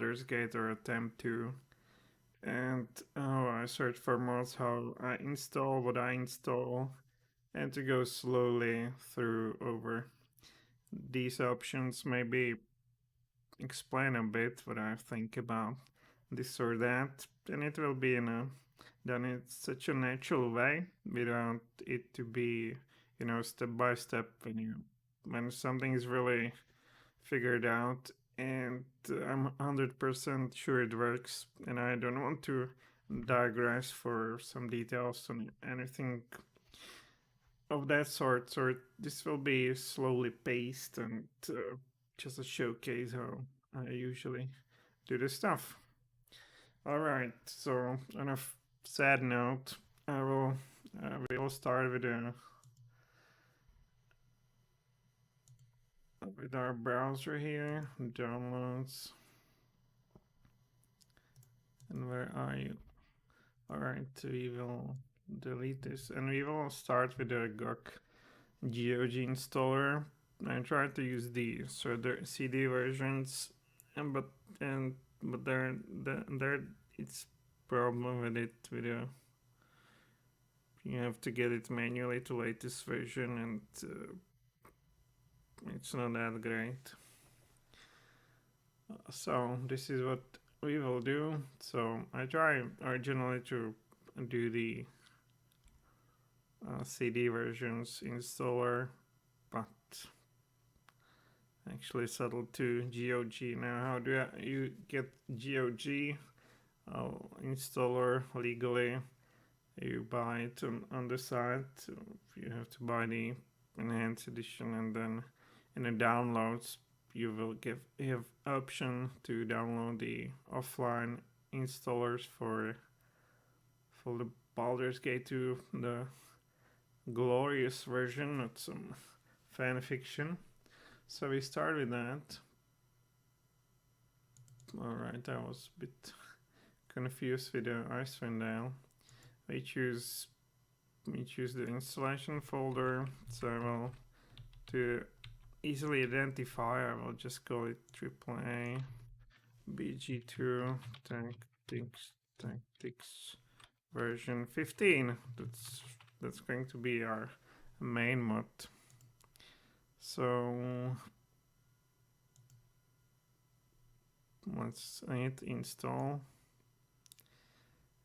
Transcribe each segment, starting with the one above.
Baldur's Gate or attempt to. And I search for mods, how I install what I install, and to go slowly through over these options, maybe explain a bit what I think about this or that, and it will be done in such a natural way without it to be, step by step when something is really figured out and I'm 100% sure it works, and I don't want to digress for some details on anything of that sort. So this will be slowly paced and just a showcase how I usually do this stuff. All right. So on a sad note, I will we will start with our browser here, downloads, and where are you? All right, we will delete this, and we will start with the GOG installer. I tried to use the CD versions, but there it's problem with it you have to get it manually to latest version, and it's not that great. So this is what we will do. So I try originally to do the CD versions installer, but actually settled to GOG. Now, how do you get GOG installer legally? You buy it on the site. You have to buy the enhanced edition, and then in the downloads you will have option to download the offline installers for the Baldur's Gate 2, the glorious version, not some fan fiction. So we start with that. Alright, I was a bit confused with the Icewind Dale. We choose the installation folder, so I will, to easily identify, I will just call it AAA BG2 Tactics version 15. That's going to be our main mod. So let's hit install,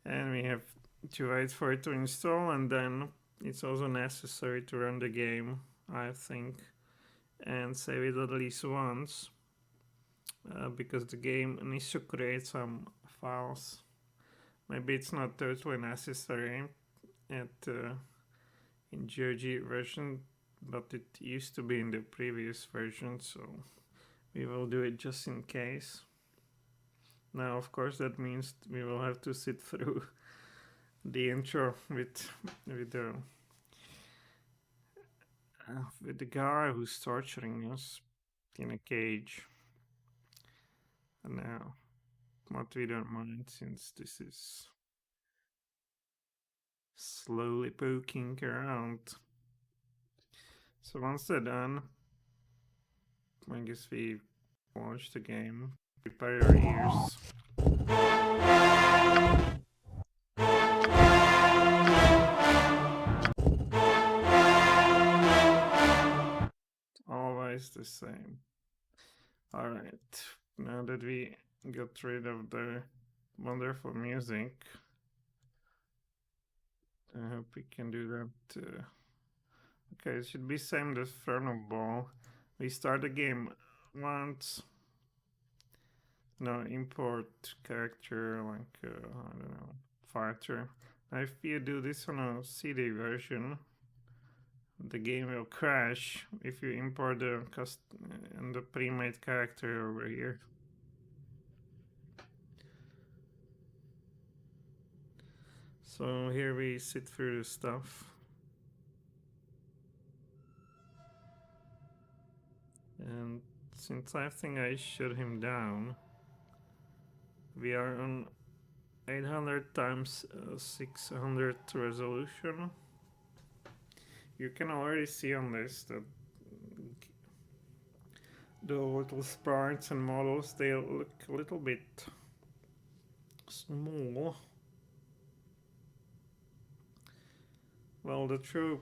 and we have to wait for it to install, and then it's also necessary to run the game, I think, and save it at least once, because the game needs to create some files. Maybe it's not totally necessary in GOG version, but it used to be in the previous version, so we will do it just in case. Now, of course, that means we will have to sit through the intro with the guy who's torturing us in a cage. And now, what we don't mind, since this is slowly poking around. So once they're done, I guess we launch the game. Prepare your ears. Always the same. Alright, now that we got rid of the wonderful music, I hope we can do that. Okay, it should be same as Fernal Ball. We start the game once. No, import character, like, I don't know, fighter. Now if you do this on a CD version, the game will crash if you import the pre-made character over here. So here we sit through the stuff. And since I think I shut him down, we are on 800 times 600 resolution. You can already see on this that the little sprites and models, they look a little bit small. Well, the true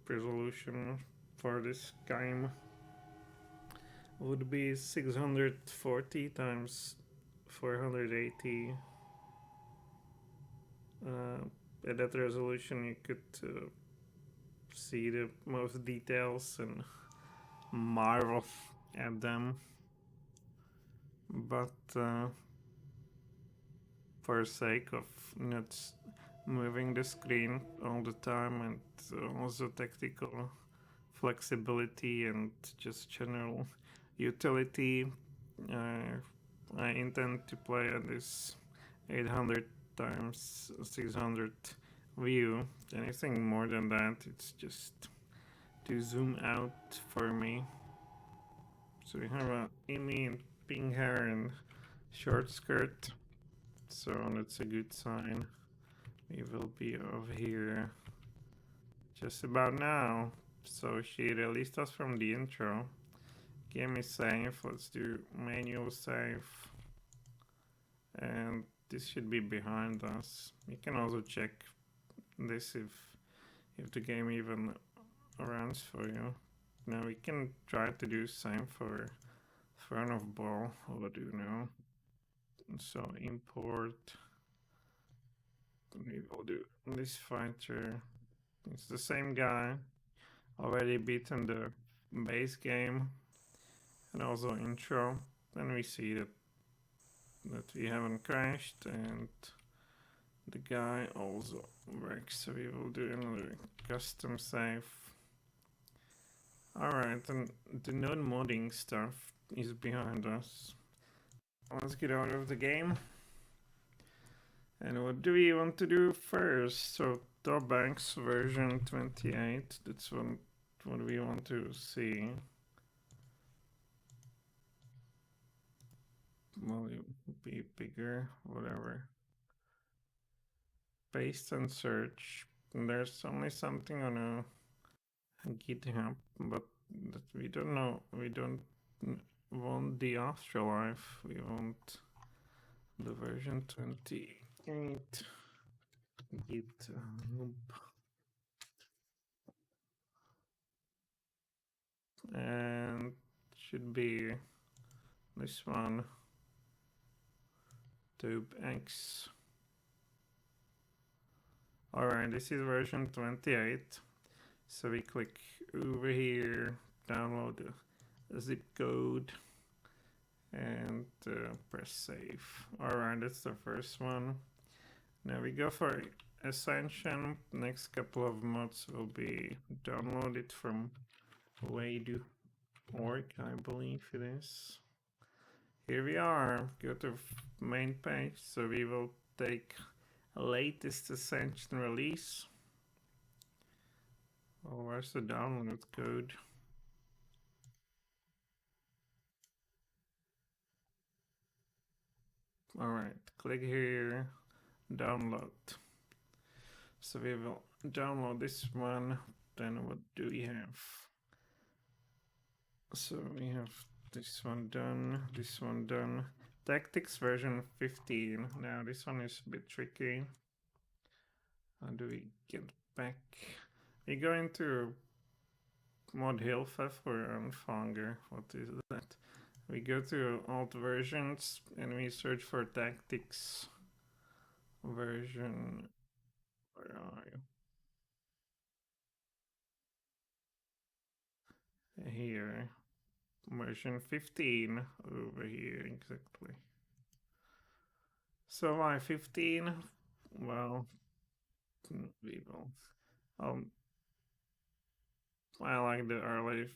resolution for this game would be 640 times 480. At that resolution you could see the most details and marvel at them. But for sake of not moving the screen all the time, and also tactical flexibility and just general utility, I intend to play at this 800 times 600 view. Anything more than that, it's just to zoom out for me. So we have a Amy in pink hair and short skirt, so that's a good sign. We will be over here just about now. So she released us from the intro. Game is safe. Let's do manual save. And this should be behind us. You can also check this if the game even runs for you. Now we can try to do the same for front of ball. What do you know? So import. We will do this fighter. It's the same guy. Already beaten the base game and also intro. Then we see that we haven't crashed, and the guy also works. So we will do another custom save. Alright, and the non-modding stuff is behind us. Let's get out of the game. And what do we want to do first? So Tobex version 28, that's what we want to see. Volume be bigger, whatever. Paste and search. And there's only something on a GitHub, but that we don't know. We don't want the afterlife. We want the version 28. GitHub. And should be this one. Tobex. Alright, this is version 28. So we click over here, download the zip code, and press save. Alright, that's the first one. Now we go for Ascension. Next couple of mods will be downloaded from way.org, I believe it is. Here we are. Go to main page. So we will take latest Ascension release. Oh, where's the download code? Alright, click here, download. So we will download this one. Then what do we have? So we have this one done, this one done. Tactics version 15. Now this one is a bit tricky. How do we get back? We go into mod Hilfef or Anfanger. What is that? We go to alt versions and we search for tactics version. Where are you? Here. Version 15 over here exactly. So why 15? Well, we will. I like the early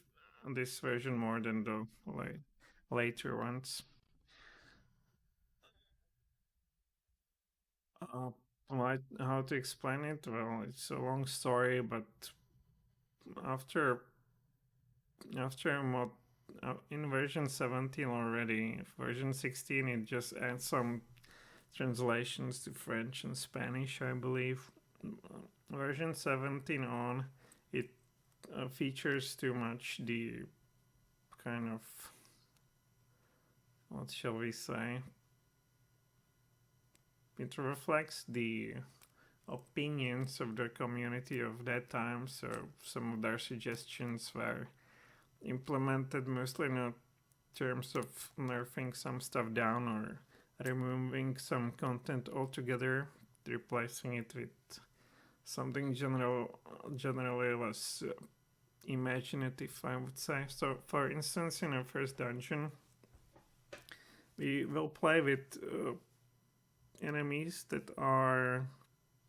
this version more than the later ones. How to explain it? Well, it's a long story, but after mod in version 17 already, version 16 it just adds some translations to French and Spanish, I believe. Version 17 on, it features too much the kind of, what shall we say? It reflects the opinions of the community of that time, so some of their suggestions were implemented mostly in terms of nerfing some stuff down or removing some content altogether, replacing it with something generally less imaginative, I would say. So, for instance, in our first dungeon, we will play with enemies that are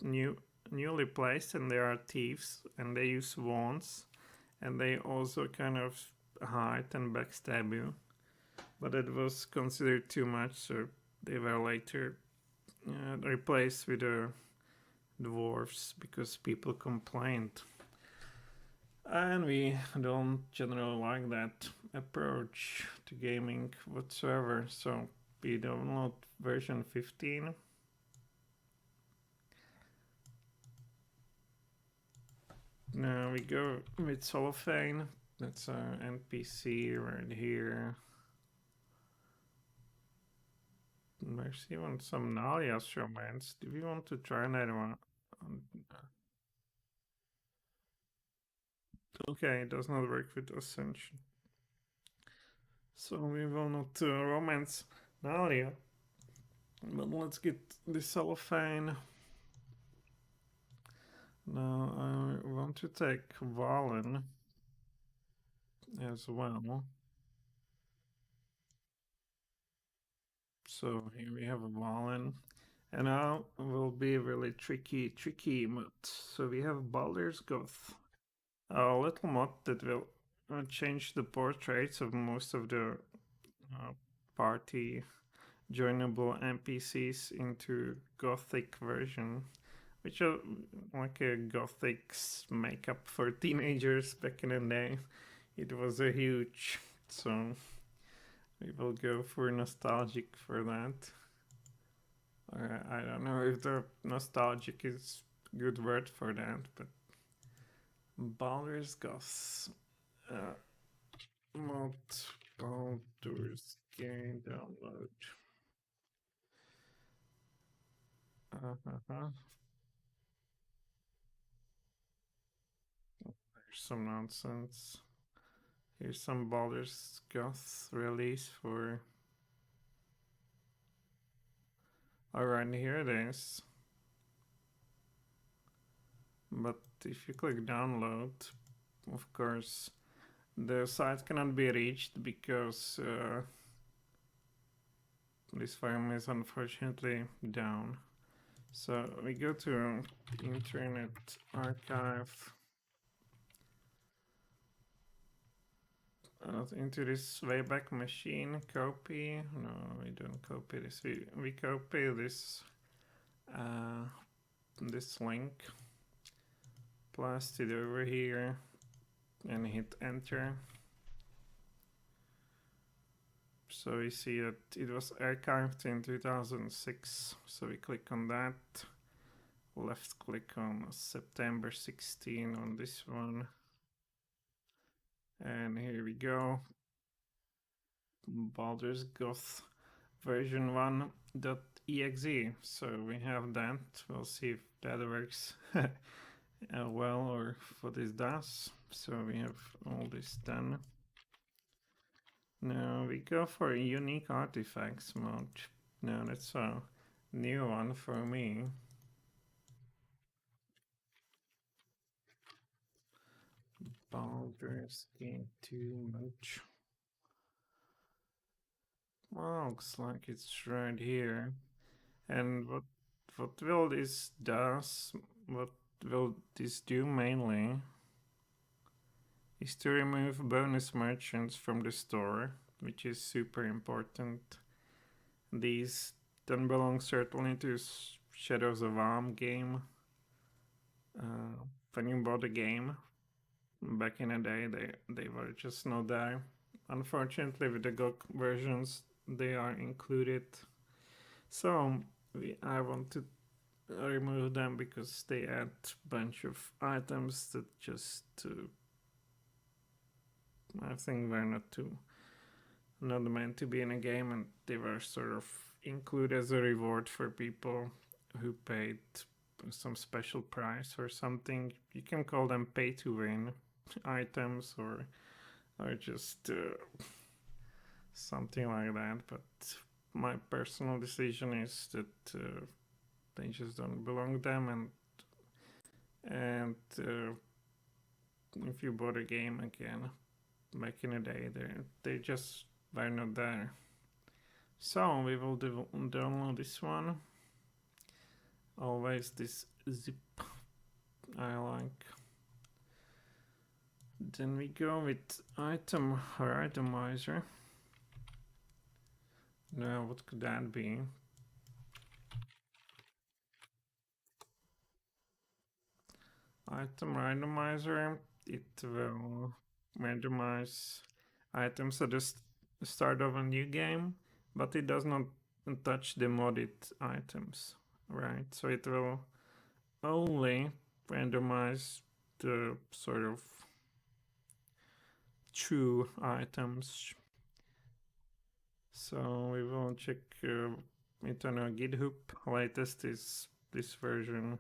newly placed, and they are thieves, and they use wands, and they also kind of hide and backstab you. But it was considered too much, so they were later replaced with the dwarves because people complained. And we don't generally like that approach to gaming whatsoever, so we download version 15. Now we go with Solaufein. That's an NPC right here. There's even some Nalia's romance. Do we want to try that one? Okay, it does not work with Ascension. So we will not romance Nalia. But let's get the Solaufein. Now I want to take Valen as well. So here we have a Valen. And now will be a really tricky mod. So we have Baldur's Goth. A little mod that will change the portraits of most of the party joinable NPCs into gothic version, which are like a gothic makeup for teenagers back in the day. It was a huge, so we will go for nostalgic for that. Or I don't know if the nostalgic is a good word for that, but Baldur's Goth. Mod Baldur's game download. There's some nonsense. Here's some Baldur's Goth release for. Alright, here it is. But if you click download, of course, the site cannot be reached because this file is unfortunately down. So we go to Internet Archive, into this Wayback Machine copy. No, we don't copy this. We copy this this link, blast it over here, and hit enter. So we see that it was archived in 2006. So we click on that. Left click on September 16 on this one. And here we go. Baldur's Goth version 1.exe. So we have that. We'll see if that works well or what this does. So we have all this done. Now we go for unique artifacts mode. Now that's a new one for me. Baldur's game too much. Well, looks like it's right here. And what will this does? What will this do mainly? Is to remove bonus merchants from the store, which is super important. These don't belong certainly to Shadows of Arm game. When you bought the game back in the day, they were just not there. Unfortunately, with the GOG versions, they are included. So I want to remove them because they add a bunch of items that just I think were not too not meant to be in a game, and they were sort of included as a reward for people who paid some special price or something. You can call them pay to win items or just something like that. But my personal decision is that they just don't belong to them, and if you bought a game again back in the day, they just were not there. So we will download this one. Always this zip I like. Then we go with item randomizer. Now what could that be? Item randomizer, it will randomize items at the start of a new game, but it does not touch the modded items, right? So it will only randomize the sort of true items. So we will check it on our GitHub. Latest is this version.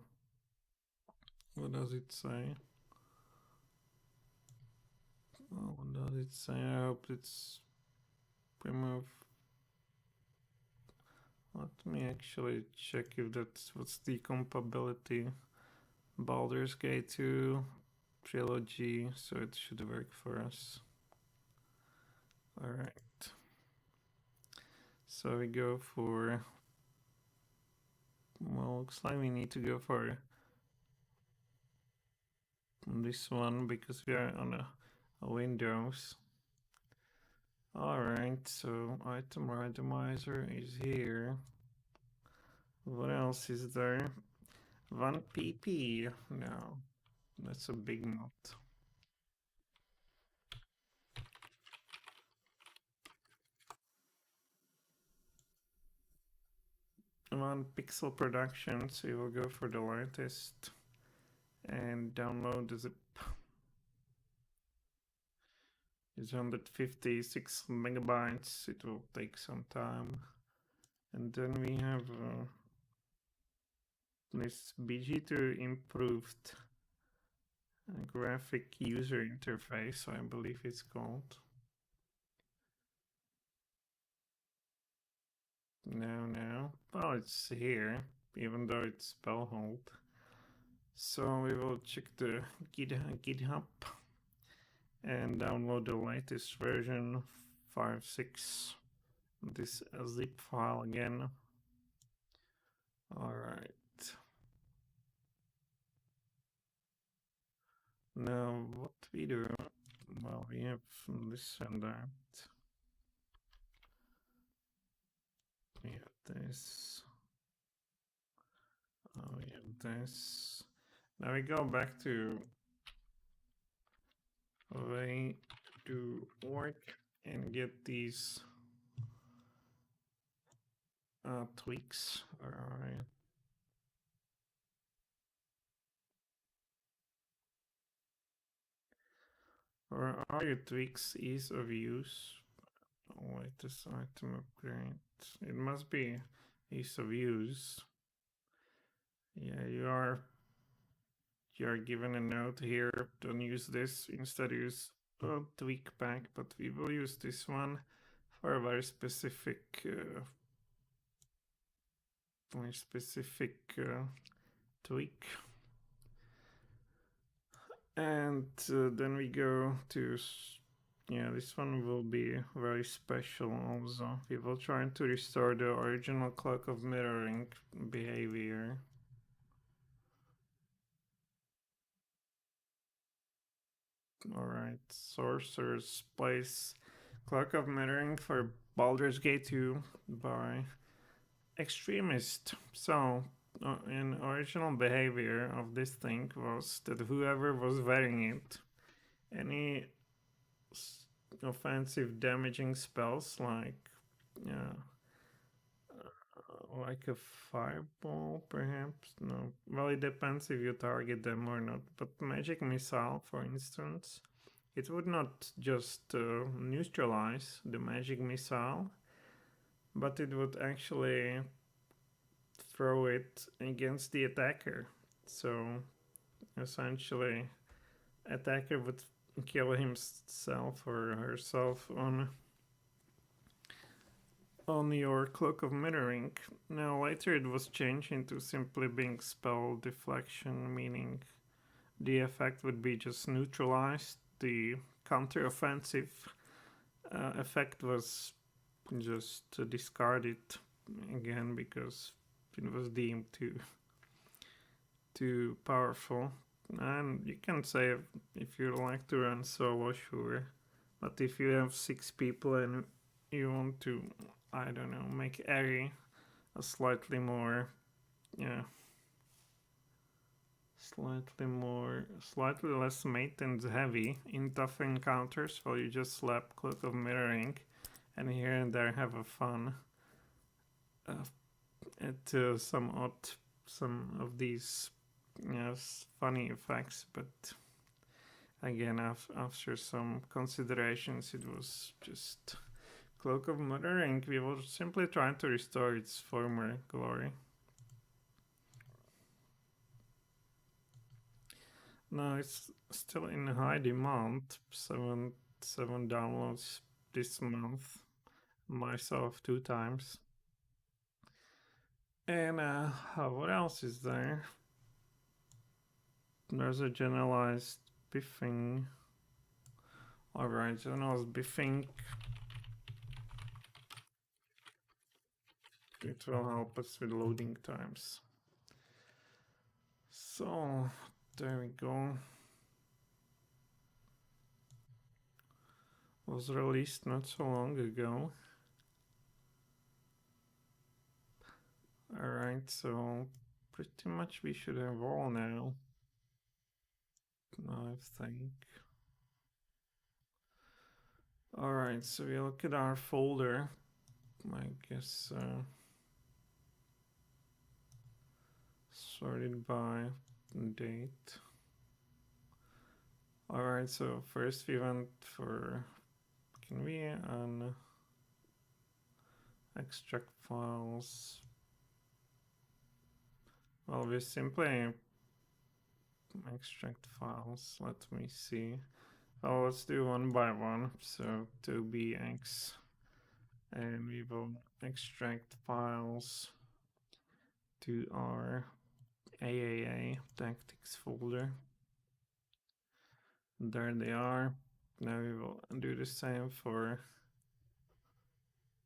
What does it say? Oh, what does it say? I hope it's remove. Let me actually check if that's what's the compatibility. Baldur's Gate 2 trilogy, so it should work for us. Alright. So we go for, well, looks like we need to go for this one because we are on a Windows. Alright, so item randomizer is here. What else is there? 1 pp. No, that's a big mod. One pixel productions, we will go for the latest and download the zip. It's 156 megabytes. It will take some time. And then we have this BG2 Improved Graphic User Interface, I believe it's called. No. Oh, it's here, even though it's spell hold. So we will check the GitHub and download the latest version 5.6. This zip file again. Alright. Now what we do? Well, we have this and that. We have this. We have this. Now we go back to way to work and get these tweaks. Alright. Or are your tweaks ease of use? Latest item upgrade. It must be ease of use. Yeah, you are given a note here. Don't use this. Instead, use a tweak pack. But we will use this one for a very specific, tweak. And then we go to, yeah, this one will be very special also. We will try to restore the original Cloak of Mirroring behavior. Alright, Sorcerer's place Cloak of Mirroring for Baldur's Gate 2 by Extremist. So, an original behavior of this thing was that whoever was wearing it, any offensive damaging spells like a fireball, perhaps? No. Well, it depends if you target them or not. But magic missile, for instance, it would not just neutralize the magic missile, but it would actually throw it against the attacker. So essentially, attacker would kill himself or herself on your Cloak of Mirroring. Now later it was changed into simply being spell deflection, meaning the effect would be just neutralized. The counter-offensive effect was just discarded again because it was deemed too powerful. And you can say if you like to run solo, sure, but if you have 6 people and you want to, I don't know, make Airy a slightly more, yeah, slightly less maintenance heavy in tough encounters, well, you just slap Cloak of Mirroring and here and there have a fun at some of these, yes, funny effects, but again, after some considerations, it was just Cloak of Mirroring. We were simply trying to restore its former glory. No, it's still in high demand. Seven downloads this month. Myself 2 times. And what else is there? There's a generalized biffing. Alright, generalized biffing. It will help us with loading times. So, there we go. Was released not so long ago. Alright, so pretty much we should have all now. I think. Alright, so we look at our folder. I guess sorted by date. Alright, so first we went for, can we extract files? Well, we simply extract files. Let me see. Well, let's do one by one. So Tobex, and we will extract files to our AAA tactics folder. There they are. Now we will do the same for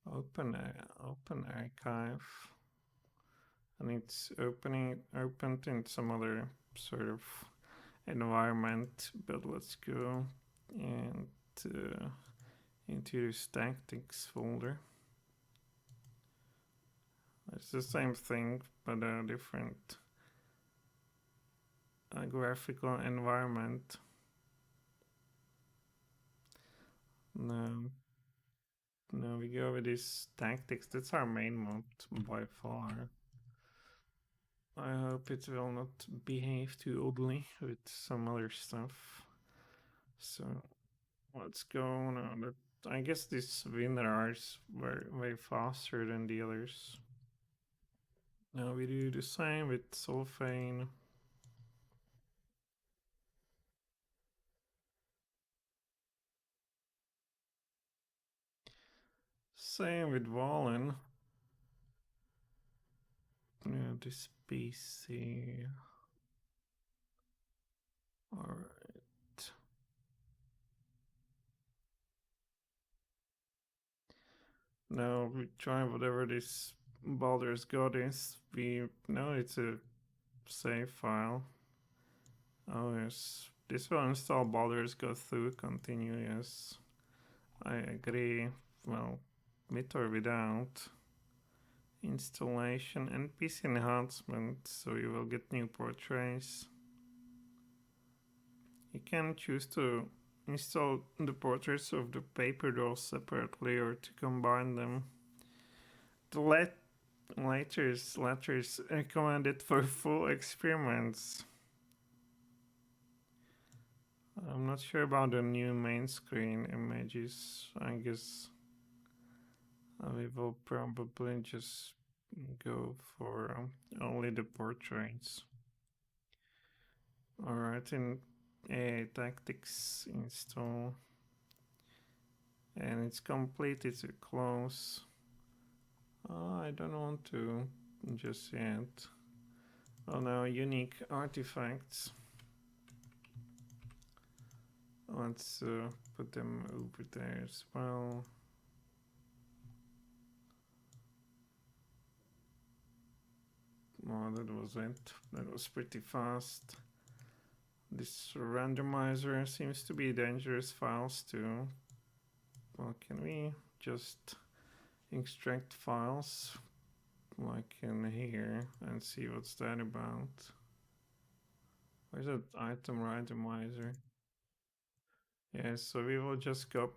open archive, and it's opened in some other sort of environment, but let's go and into this tactics folder. It's the same thing, but a different graphical environment. No, we go with this tactics. That's our main mode by far. I hope it will not behave too oddly with some other stuff. So let's go now. I guess these winners were way faster than the others. Now we do the same with Solaufein. Same with Valen. Yeah, this PC. Alright. Now we try whatever this Baldur's God is. We know it's a save file. Oh yes. This will install Baldur's God through continue, yes. I agree. Well, with or without installation and PC enhancement, so you will get new portraits. You can choose to install the portraits of the paper dolls separately or to combine them. The latter is recommended for full experiments. I'm not sure about the new main screen images. I guess we will probably just go for only the portraits. Alright, in tactics install. And it's complete, it's close. I don't want to just yet. Oh no, unique artifacts. Let's put them over there as well. Oh, that was it. That was pretty fast. This randomizer seems to be dangerous files too. Well, can we just extract files like in here and see what's that about? Where's that item randomizer? Yeah, so we will just go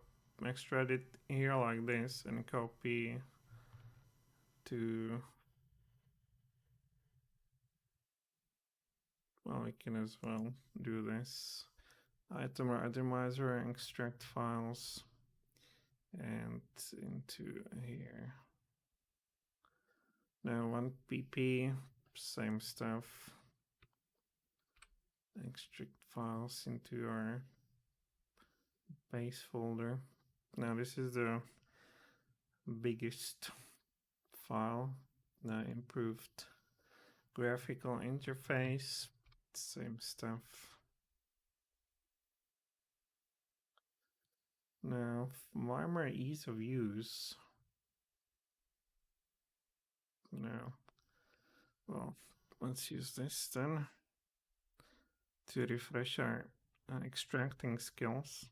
extract it here like this and copy to, well, we can as well do this. Item randomizer and extract files and into here. Now 1pp, same stuff. Extract files into our base folder. Now this is the biggest file. Now improved graphical interface, same stuff. Now Marmer ease of use. No. Well, let's use this then to refresh our extracting skills.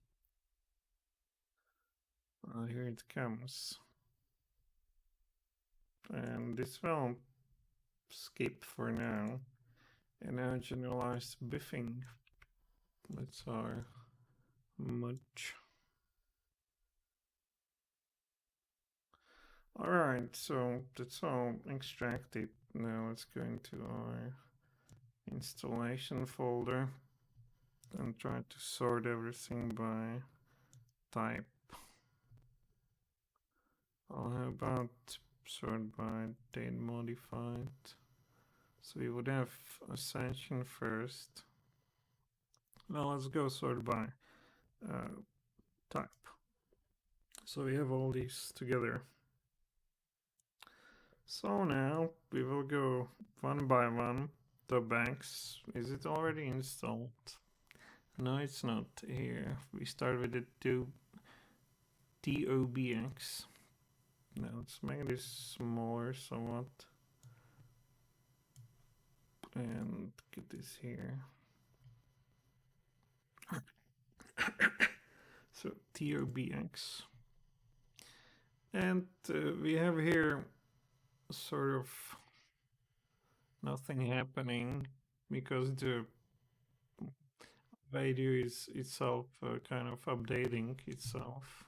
Well, here it comes. And this will skip for now. And now generalized biffing. That's our much. Alright, so that's all extracted. Now let's go into our installation folder and try to sort everything by type. How about sort by date modified? So we would have Ascension first. Now let's go sort by type. So we have all these together. So now we will go one by one. Tobex, is it already installed? No, it's not here. We start with the Tobex. Now let's make this smaller somewhat. And get this here. So Tobex. And we have here sort of nothing happening because the video is itself kind of updating itself.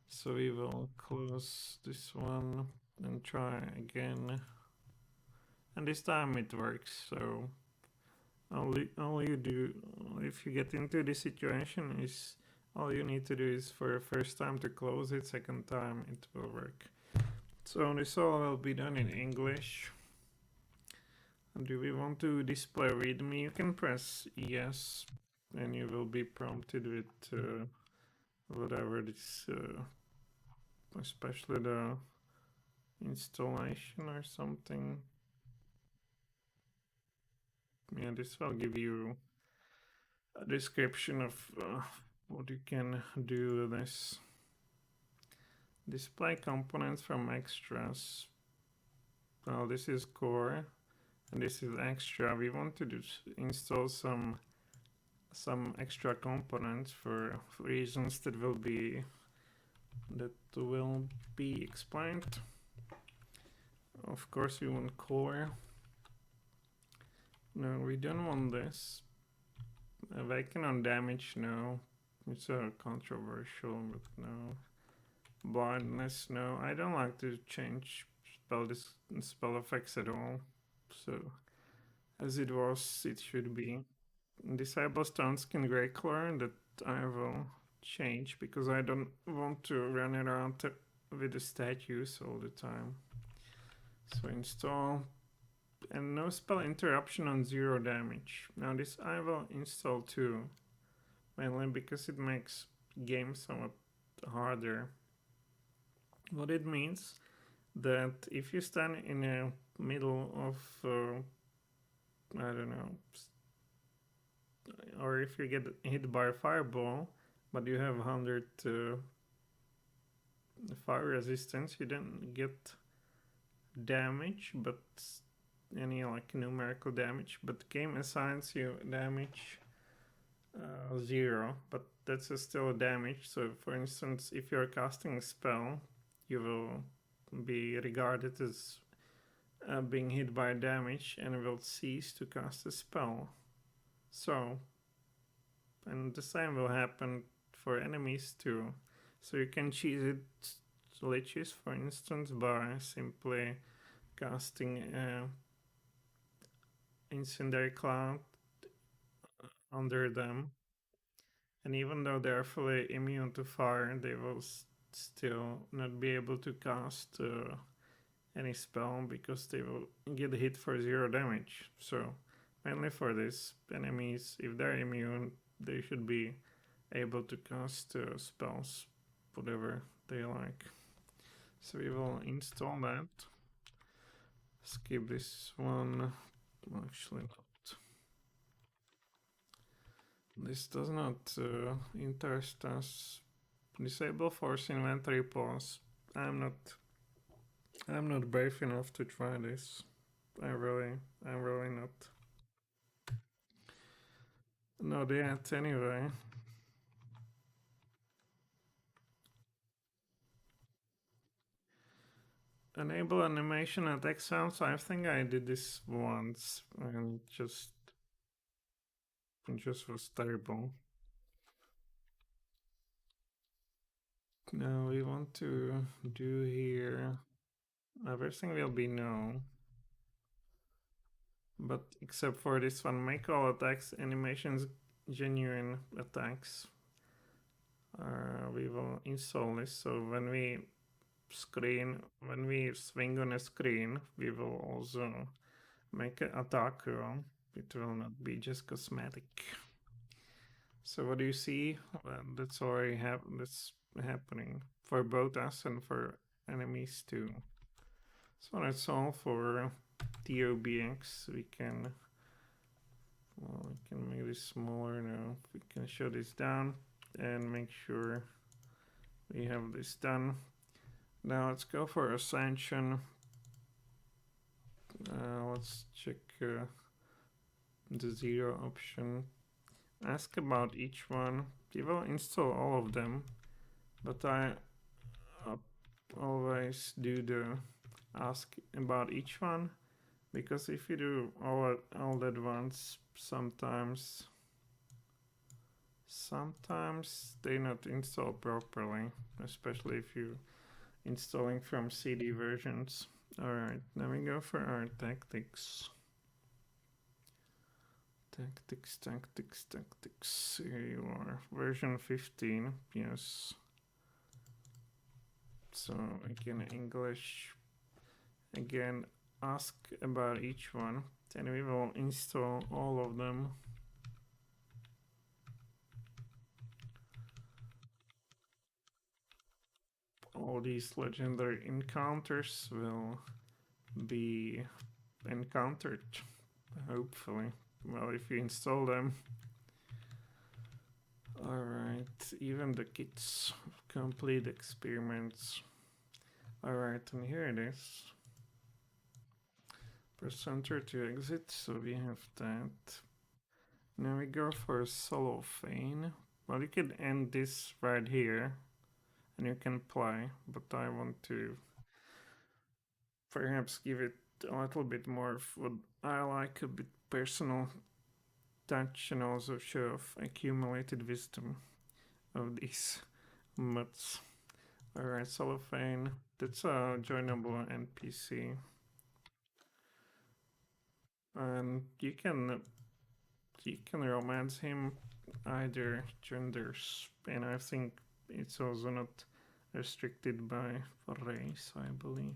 So we will close this one and try again. And this time it works, so all you do if you get into this situation is all you need to do is for the first time to close it, second time it will work. So this all will be done in English. Do we want to display readme? You can press yes and you will be prompted with whatever this, especially the installation or something. Yeah, this will give you a description of what you can do with this. Display components from extras. Well, this is core and this is extra. We want to install some extra components for reasons that will be explained. Of course, we want core. No, we don't want this. Awaken on damage, no. It's controversial, but no. Blindness, no. I don't like to change spell effects at all. So, as it was, it should be. disable stone skin grey color that I will change because I don't want to run around with the statues all the time. So install, and no spell interruption on 0 damage. Now this I will install too, mainly because it makes game somewhat harder. What it means that if you stand in the middle of I don't know, or if you get hit by a fireball, but you have 100 fire resistance, you don't get damage, but any like numerical damage. But the game assigns you damage 0, but that's still a damage. So, for instance, if you're casting a spell, you will be regarded as being hit by damage and will cease to cast a spell. So, and the same will happen for enemies too. So you can cheese it, liches for instance, by simply casting incendiary cloud under them. And even though they are fully immune to fire, they will still not be able to cast any spell because they will get hit for 0 damage. So mainly for these enemies, if they're immune, they should be able to cast spells, whatever they like. So we will install that. Skip this one. Actually not. This does not interest us. Disable force inventory pause. I'm not brave enough to try this. I'm really not. Not yet, anyway. Enable animation at X sounds. I think I did this once and just was terrible. Now we want to do here. Everything will be no. But except for this one, make all attacks animations genuine attacks. We will install this, so when we swing on a screen, we will also make an attack roll. It will not be just cosmetic. So what do you see? That's already that's happening for both us and for enemies too. So that's all for TOBX. We can make this smaller now. We can shut this down and make sure we have this done. Now let's go for Ascension. Let's check the 0 option. Ask about each one. We will install all of them, but I always do the ask about each one, because if you do all at once, sometimes they not install properly, especially if you installing from CD versions. Alright, now we go for our tactics. Tactics. Here you are. Version 15, yes. So again, English. Again, ask about each one. Then we will install all of them. All these legendary encounters will be encountered, hopefully. Well, if you install them. Alright, even the kits, complete experiments. Alright, and here it is. Press enter to exit, so we have that. Now we go for Solaufein. Well, you could end this right here, and you can play, but I want to perhaps give it a little bit more of what I like, a bit personal touch, and also show off accumulated wisdom of these mods. Alright, Solaufein, that's a joinable NPC. And you can you can romance him either genders, and I think it's also not restricted by race, I believe.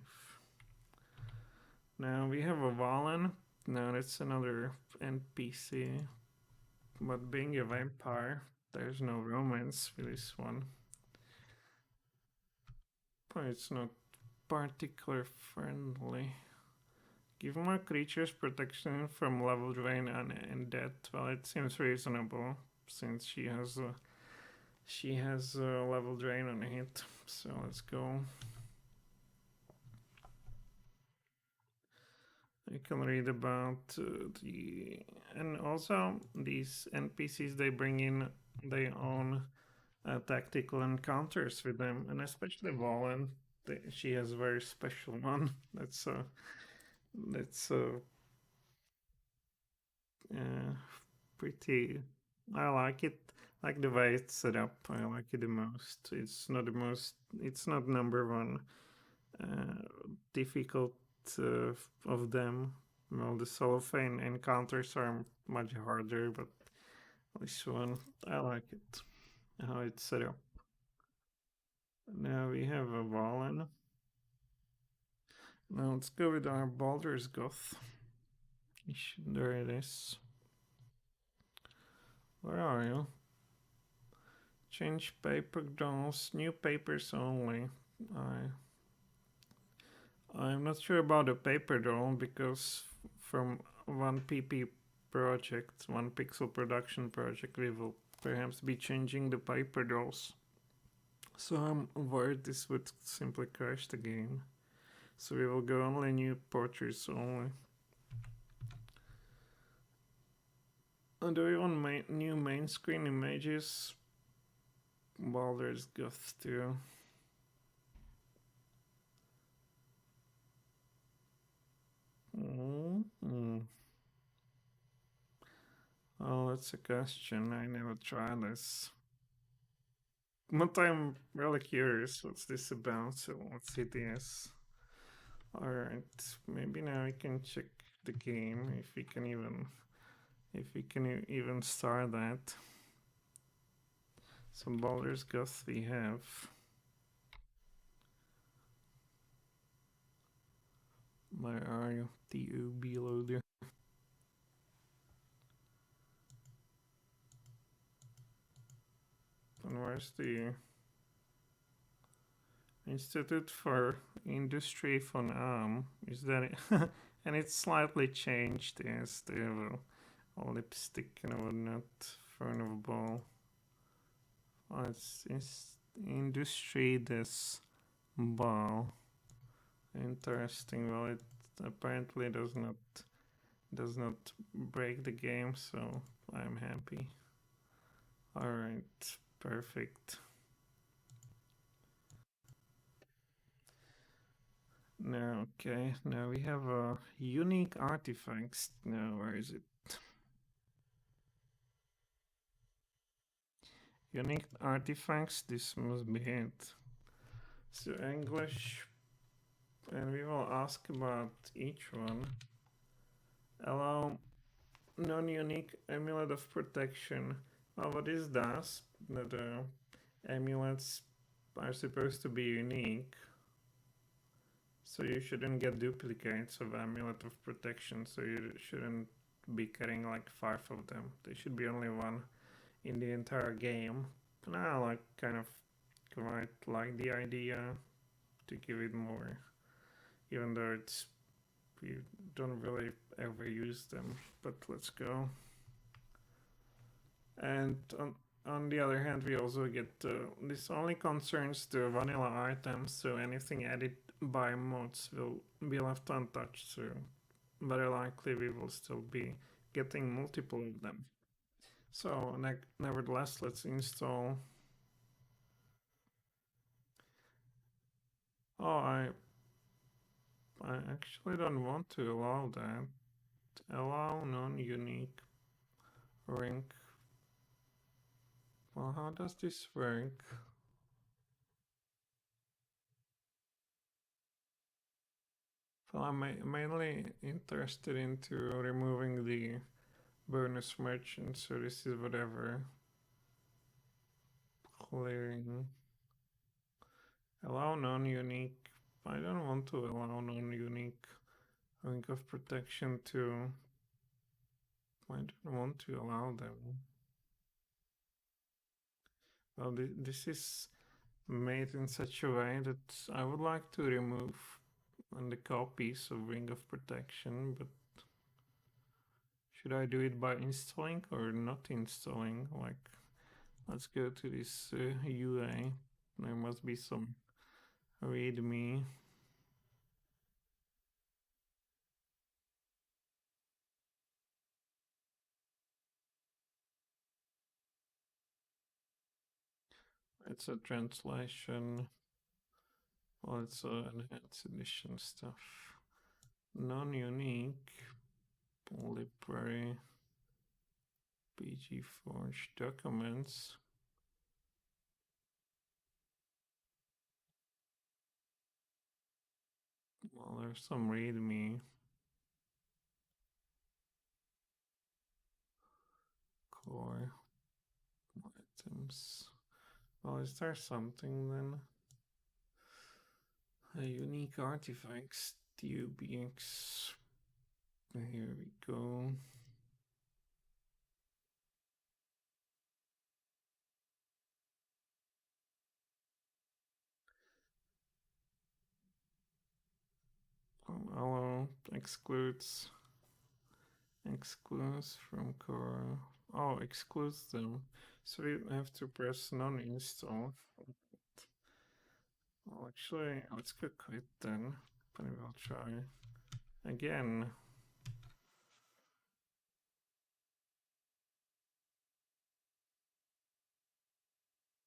Now we have a Valen. Now that's another NPC. But being a vampire, there's no romance with this one. But it's not particularly friendly. Give more creatures protection from level drain and death. Well, it seems reasonable since she has level drain on it. So let's go. You can read about and also these NPCs they bring in their own tactical encounters with them, and especially Valen. She has a very special one. That's uh, pretty. I like it. Like the way it's set up. I like it the most. It's not the most. It's not number one uh, difficult uh, of them. Well, the Solaufein encounters are much harder, but this one I like it. How it's set up. Now we have a Valen. Now let's go with our Baldur's goth. There it is. Where are you? Change paper dolls, new papers only. I'm not sure about the paper doll because from one PP project, one pixel production project, we will perhaps be changing the paper dolls. So I'm worried this would simply crash the game. So we will go only new portraits only. Do we want new main screen images? Baldur's goth too. Mm-hmm. Oh, that's a question. I never tried this. But I'm really curious what's this about, so let's hit yes. Alright, maybe now we can check the game if we can even start that. Some Baldur's Goth we have. Where are you? TOB loader. And where's the Institute for Industry von Arm? Is that it? And it's slightly changed, yes, they have a lipstick and whatnot, front of a ball. Oh, it's Industry des Ball. Interesting. Well, it apparently does not break the game, so I'm happy. All right, perfect. Now, okay, now we have a unique artifacts. Now, where is it? Unique artifacts. This must be it. So English, and we will ask about each one. Allow non-unique amulet of protection. Well, what this does, that amulets are supposed to be unique, so you shouldn't get duplicates of amulet of protection. So you shouldn't be carrying like 5 of them. There should be only one in the entire game. And I like kind of quite like the idea to give it more, even though it's you don't really ever use them. But let's go. And on the other hand, we also get this only concerns the vanilla items, so anything added by mods will be left untouched. So very likely we will still be getting multiple of them. So nevertheless, let's install. Oh, I actually don't want to allow that. Allow non-unique rank. Well, how does this work? Well, I'm mainly interested into removing the bonus merchant, so this is whatever. Clearing. Allow non-unique. I don't want to allow non-unique. Ring of protection too. I don't want to allow them. Well, this is made in such a way that I would like to remove the copies of Ring of Protection, but should I do it by installing or not installing? Like, let's go to this UA. There must be some readme. It's a translation. Well, it's enhanced edition stuff. Non-unique. Library. BG Forge documents. Well, there's some readme. Core items. Well, is there something then? A unique artifacts, Tobex. Here we go. Allow excludes from core. Oh, excludes them. So you have to press non-install. Well, actually, let's go quit then. Maybe I'll try again.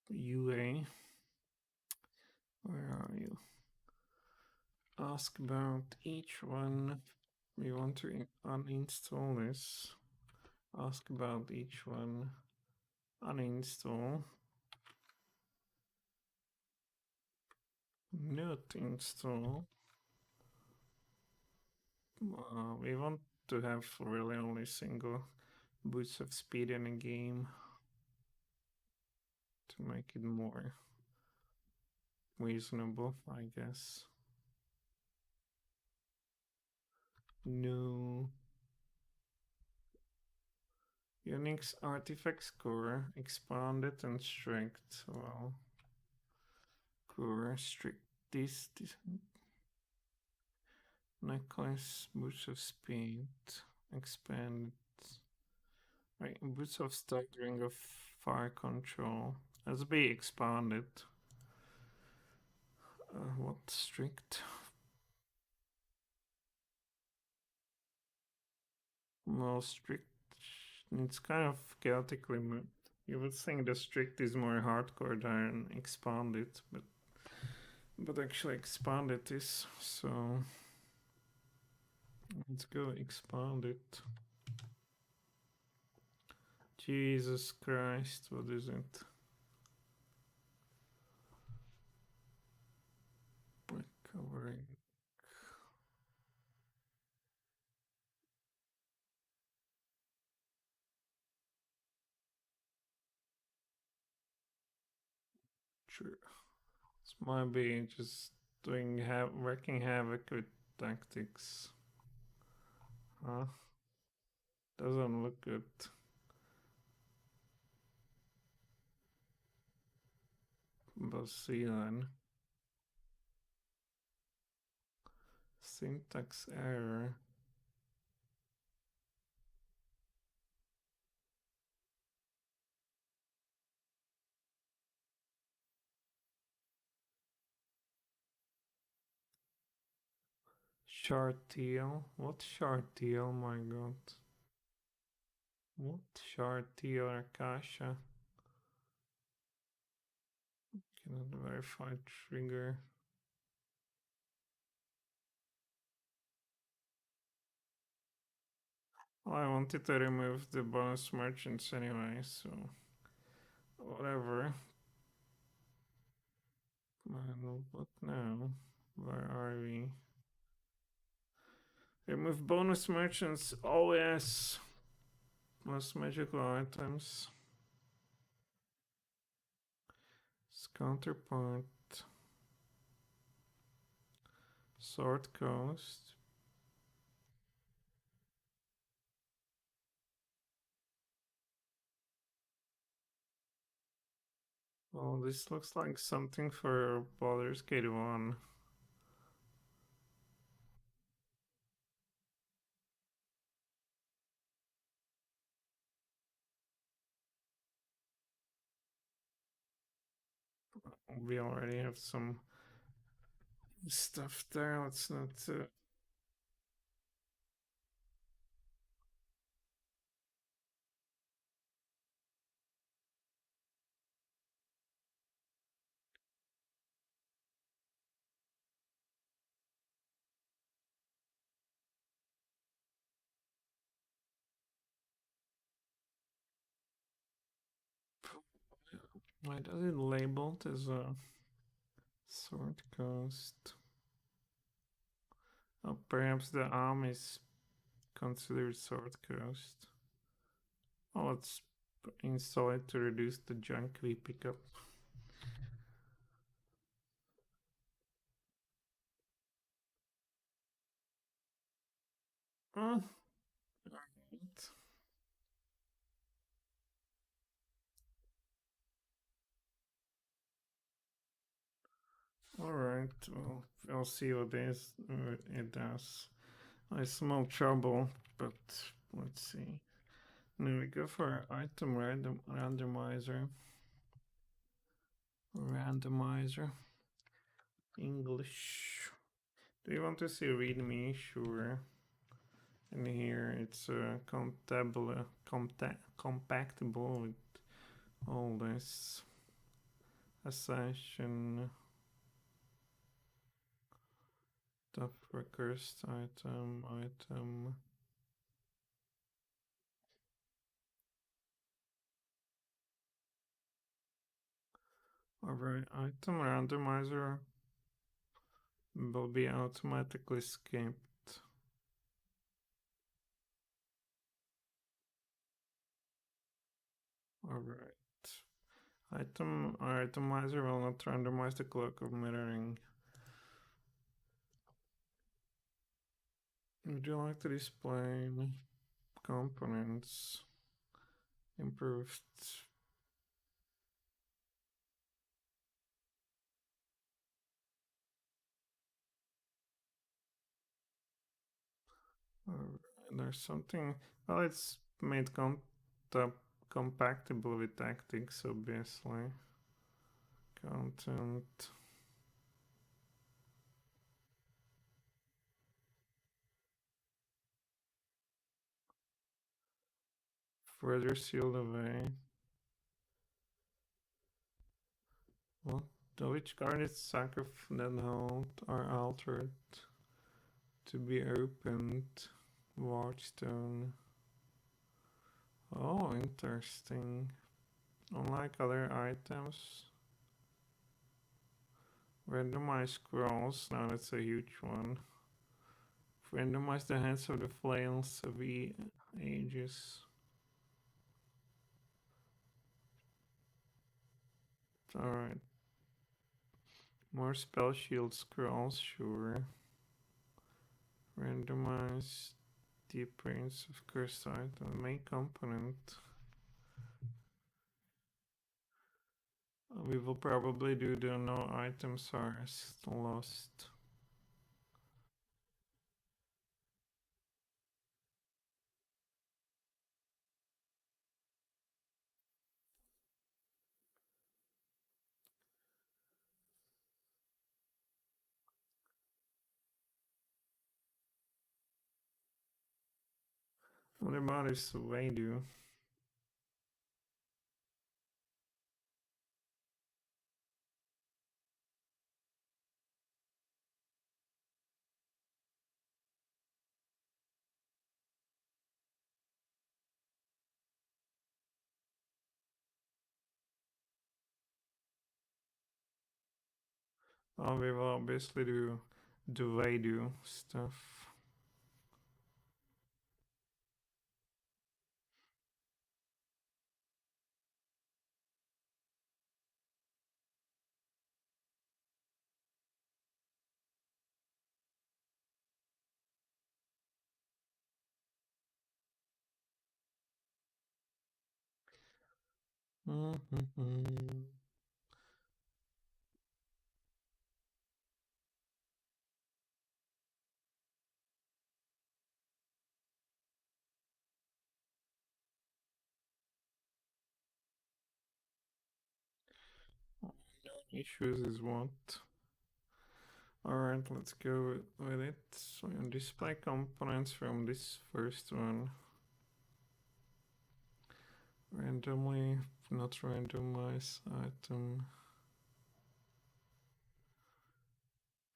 UA. Where are you? Ask about each one. We want to uninstall this. Ask about each one. Uninstall. Not install. We want to have really only single boosts of speed in a game to make it more reasonable, I guess. No. Unix artifact score expanded and strict. Well, core strict. This necklace boots of speed expand. Right, boots of staggering of fire control. Let's be expanded. What strict? Well, strict. It's kind of chaotically. You would think the strict is more hardcore than expanded, but actually expanded is so. Let's go expand it. Jesus Christ, what is it? Recovering. Sure. This might be just doing wrecking havoc with tactics. Huh? Doesn't look good. But see then. Syntax error. Shard teal? What shard teal? My god. What shard teal Akasha? Cannot verify trigger. Well, I wanted to remove the bonus merchants anyway, so whatever. What now? Where are we? Remove bonus merchants. Oh yes. plus magical items. Counterpart. Sword cost. Well, this looks like something for Baldur's Gate 1. We already have some stuff there. Let's not. Why does it labeled as a sword cost? Oh, perhaps the arm is considered sword cost. Oh, let's install it to reduce the junk we pick up. Oh, alright. Alright, well, I'll see what it does. I smell trouble, but let's see. Now we go for item randomizer. Randomizer. English. Do you want to see readme? Sure. And here it's compactable with all this. Ascension. Top recursed item. Alright, item randomizer will be automatically skipped. Alright. Itemizer will not randomize the cloak of mirroring. Would you like to display components? Improved. There's something. Well, it's made compatible with tactics, obviously. Content. Further sealed away. What? Which card is sacrificed that hold are altered to be opened? Watchstone. Oh, interesting. Unlike other items, randomize scrolls. Now that's a huge one. Randomize the hands of the flails of ages. Alright. More spell shield scrolls, sure. Randomize the appearance of cursed item. Main component. We will probably do the no items are lost. What about this way do? Oh, we will obviously do the way do stuff. Issues is what? Alright, let's go with it. So display components from this first one. Randomly, not randomize item.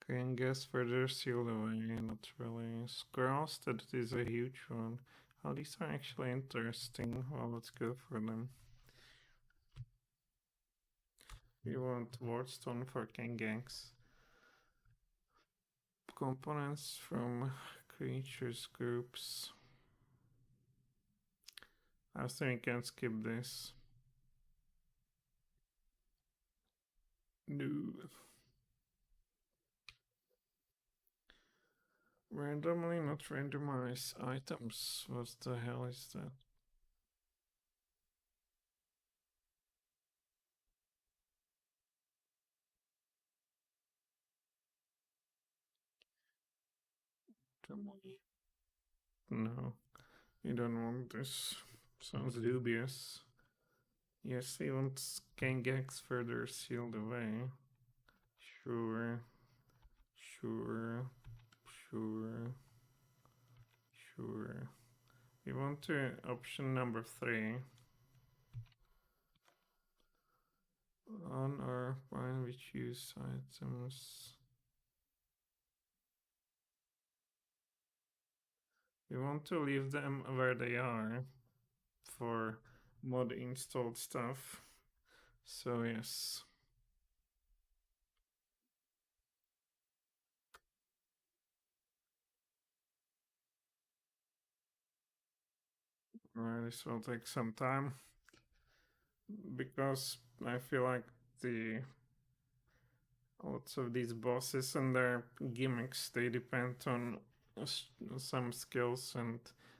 Can guess further sealed away, not really. Scrolls, that is a huge one. Oh, these are actually interesting. Well, let's go for them. We want Wardstone for King Gangs. Components from creatures groups. I think we can skip this. No. Randomly, not randomize items. What the hell is that? No, you don't want this. Sounds dubious. Yes, he wants Kangax further sealed away. Sure, sure, sure, sure. We want to option number 3. On or when we choose items. We want to leave them where they are for mod installed stuff. So yes. This will take some time because I feel like the lots of these bosses and their gimmicks, they depend on some skills and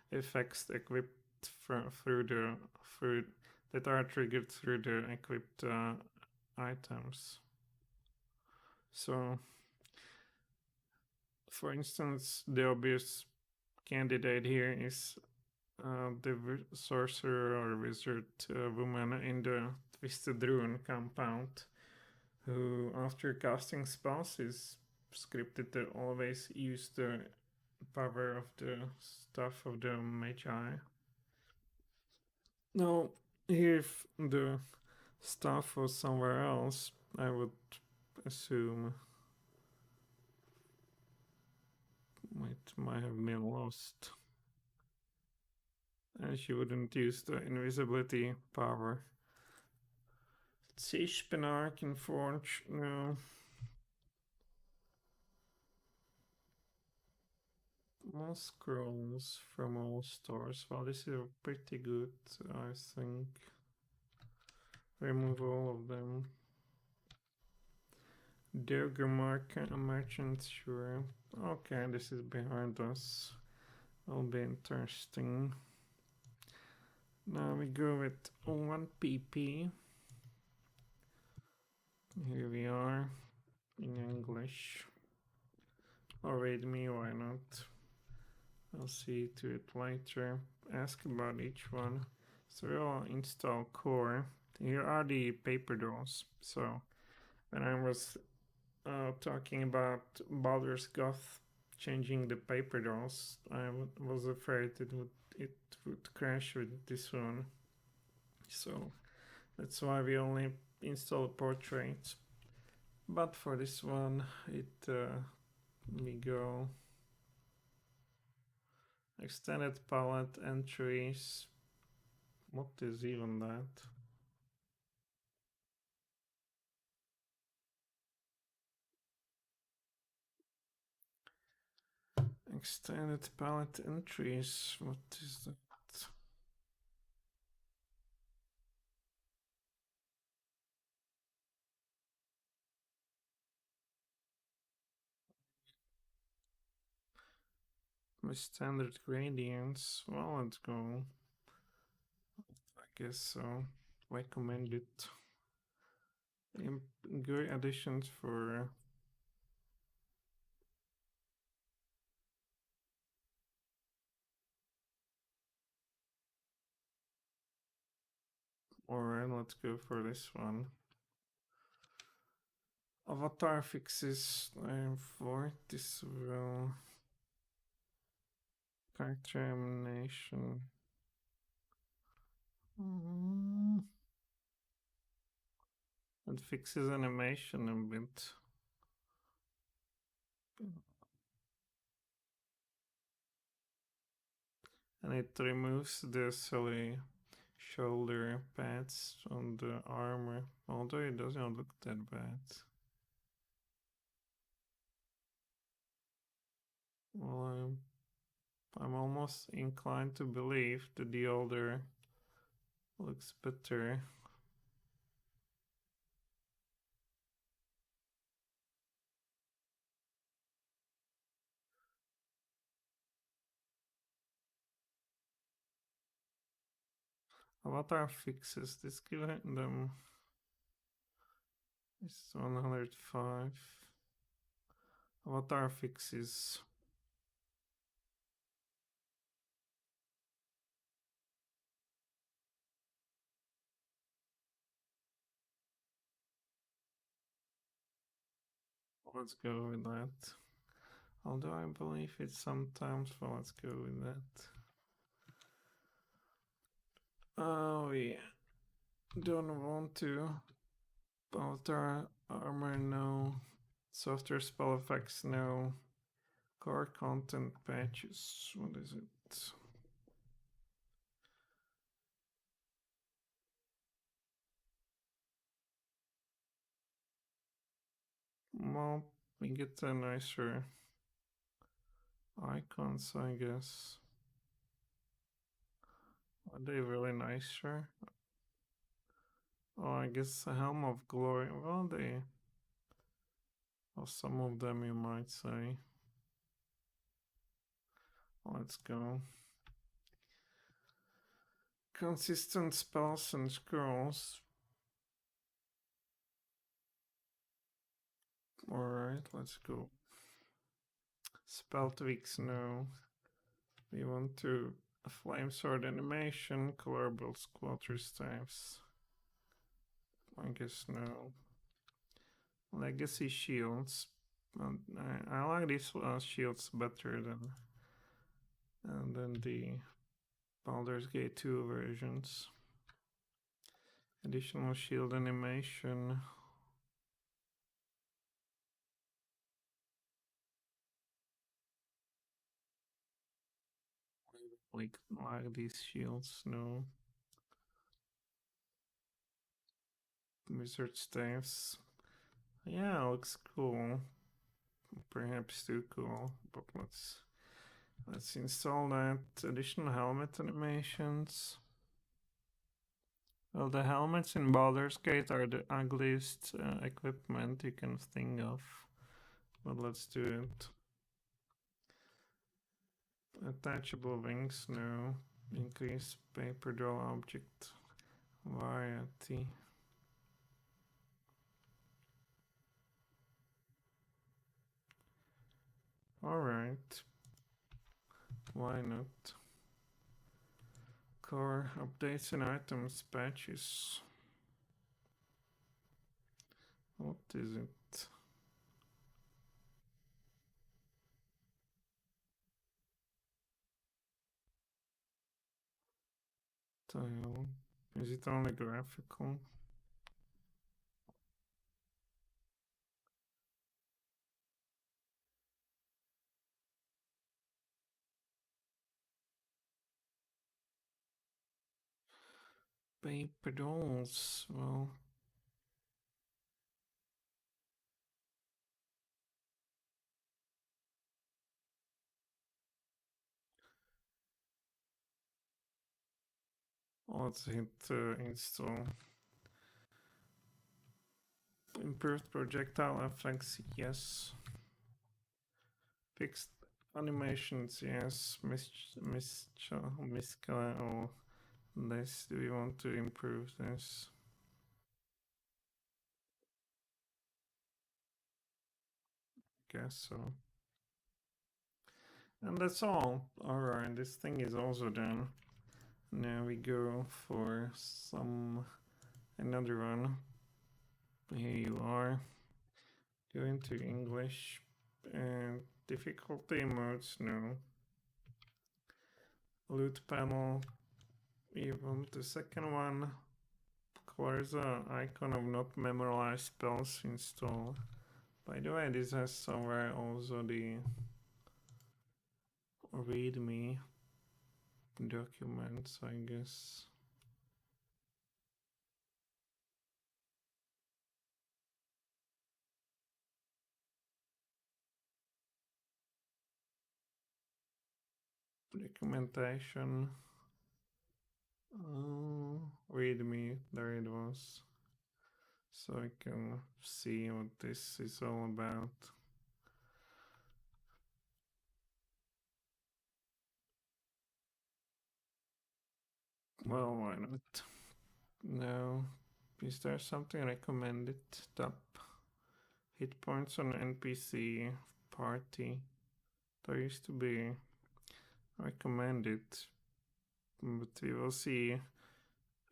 effects equipped through that are triggered through the equipped items. So, for instance, the obvious candidate here is the sorcerer or wizard woman in the Twisted Rune compound, who, after casting spells, is scripted to always use the power of the staff of the Magi. Now, if the staff was somewhere else, I would assume it might have been lost. And she wouldn't use the invisibility power. Say Spinark in Forge, no. More scrolls from all stores. Well, this is pretty good, I think. Remove all of them. Dogermark merchant, sure. Okay, this is behind us. Will be interesting. Now we go with 1 PP. Here we are in English. Or read me, why not? I'll see to it later. Ask about each one. So we'll install core. Here are the paper dolls. So when I was talking about Baldur's Goth changing the paper dolls, I was afraid it would crash with this one. So that's why we only install portraits. But for this one, we go extended palette entries. What is even that? Extended palette entries. What is that? My standard gradients. Well, let's go. I guess so. recommended GUI additions for Alright, let's go for this one. Avatar fixes for this will character animation. It fixes animation a bit. And it removes the silly shoulder pads on the armor, although it doesn't look that bad. Well, I'm almost inclined to believe that the older looks better. Avatar fixes this, giving them is 105. Avatar fixes. Let's go with that. Although I believe it sometimes, well, let's go with that. Oh, yeah. Don't want to. Baldur armor, no. Software spell effects, no. Core content patches, what is it? Well, we get a nicer icons, I guess. Are they really nicer? Oh, I guess a Helm of Glory. Well, they. Well, some of them you might say. Let's go. Consistent spells and scrolls. Alright, let's go. Spell tweaks, no. We want to a flame sword animation, colorable squatter staffs. I guess no. Legacy shields. I like these shields better than the Baldur's Gate 2 versions. Additional shield animation. Like these shields, no. Wizard staffs. Yeah, looks cool. Perhaps too cool, but let's install that. Additional helmet animations. Well, the helmets in Baldur's Gate are the ugliest equipment you can think of. But let's do it. Attachable wings, no. Increase paper draw object variety. Alright. Why not? Core updates and items patches. What is it? Tile. Is it only graphical? Paper dolls, well. Let's hit install. Improved projectile effects, yes. Fixed animations, yes. Miscala or This, do we want to improve this? Guess so. And that's all. Alright, this thing is also done. Now we go for another one. Here you are. Go into English and difficulty modes, no. Loot panel, we want the second one. There's an icon of not memorized spells installed. By the way, this has somewhere also the readme documents, I guess. Documentation. Readme, there it was. So I can see what this is all about. Well, why not? No. Is there something recommended? Top hit points on NPC party. There used to be recommended, but we will see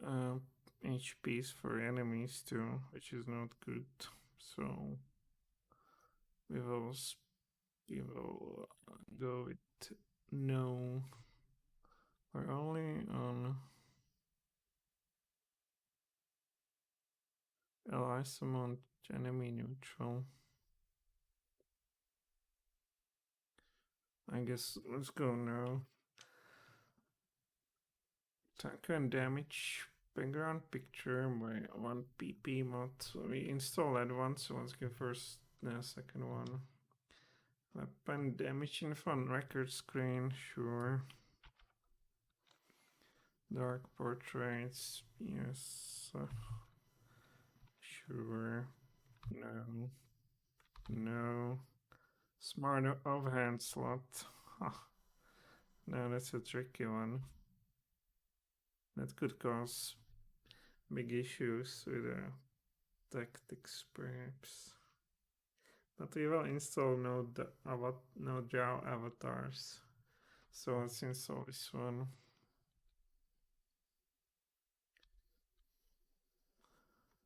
HPs for enemies too, which is not good. So we will go with no. We're only on ally summon enemy neutral. I guess let's go now. Attack and damage background picture by 1 PP mod. So we install that one, so let's go first the second one. Weapon damage info on record screen, sure. Dark portraits, yes. Sure. No. No. Smart overhand slot. No, that's a tricky one. That could cause big issues with tactics, perhaps. But we will install no drow avatars. So let's install this one.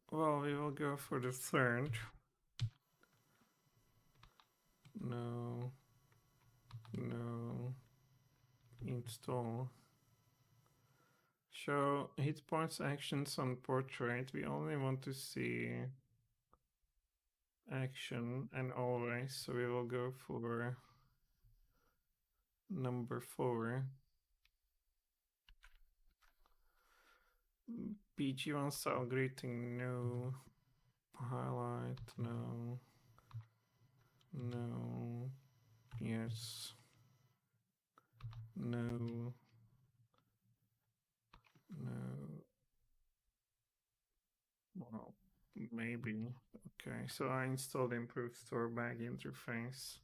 Well, we will go for the third. No. No. Install. Show hit points actions on portrait. We only want to see action and always, so we will go for number 4. BG1 style greeting, no. Highlight, no. No. Yes. No. No. Well, maybe. Okay, so I installed improved store bag interface.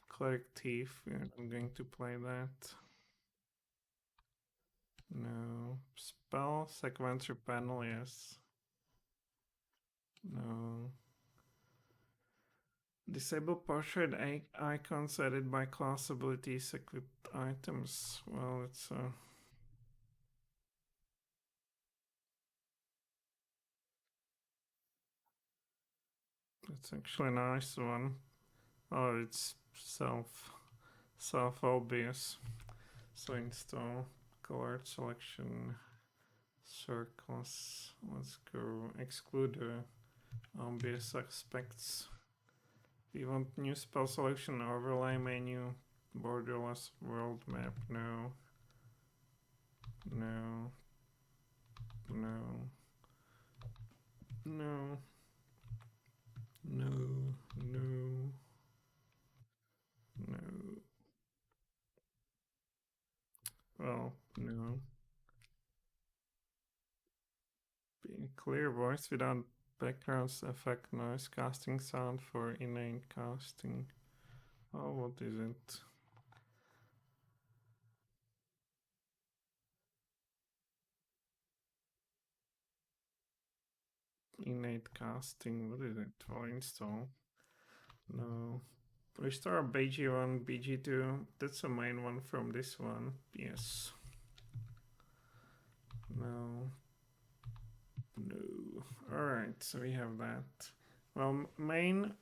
Cleric Thief, I'm going to play that. No. Spell sequencer panel, yes. No. Disable portrait icons added by class abilities equipped items. Well, it's it's actually a nice one. Oh, it's self obvious. So install colored selection circles. Let's go exclude the obvious aspects. Do you want new spell selection overlay menu? Borderless world map? No. No. No. No. No. No. No. Well, no. Being clear voice without backgrounds effect noise casting sound for inane casting. Oh, what is it? Innate casting, what is it? For install? No. Restore BG1, BG2. That's the main one from this one. Yes. No. No. Alright, so we have that. Well, main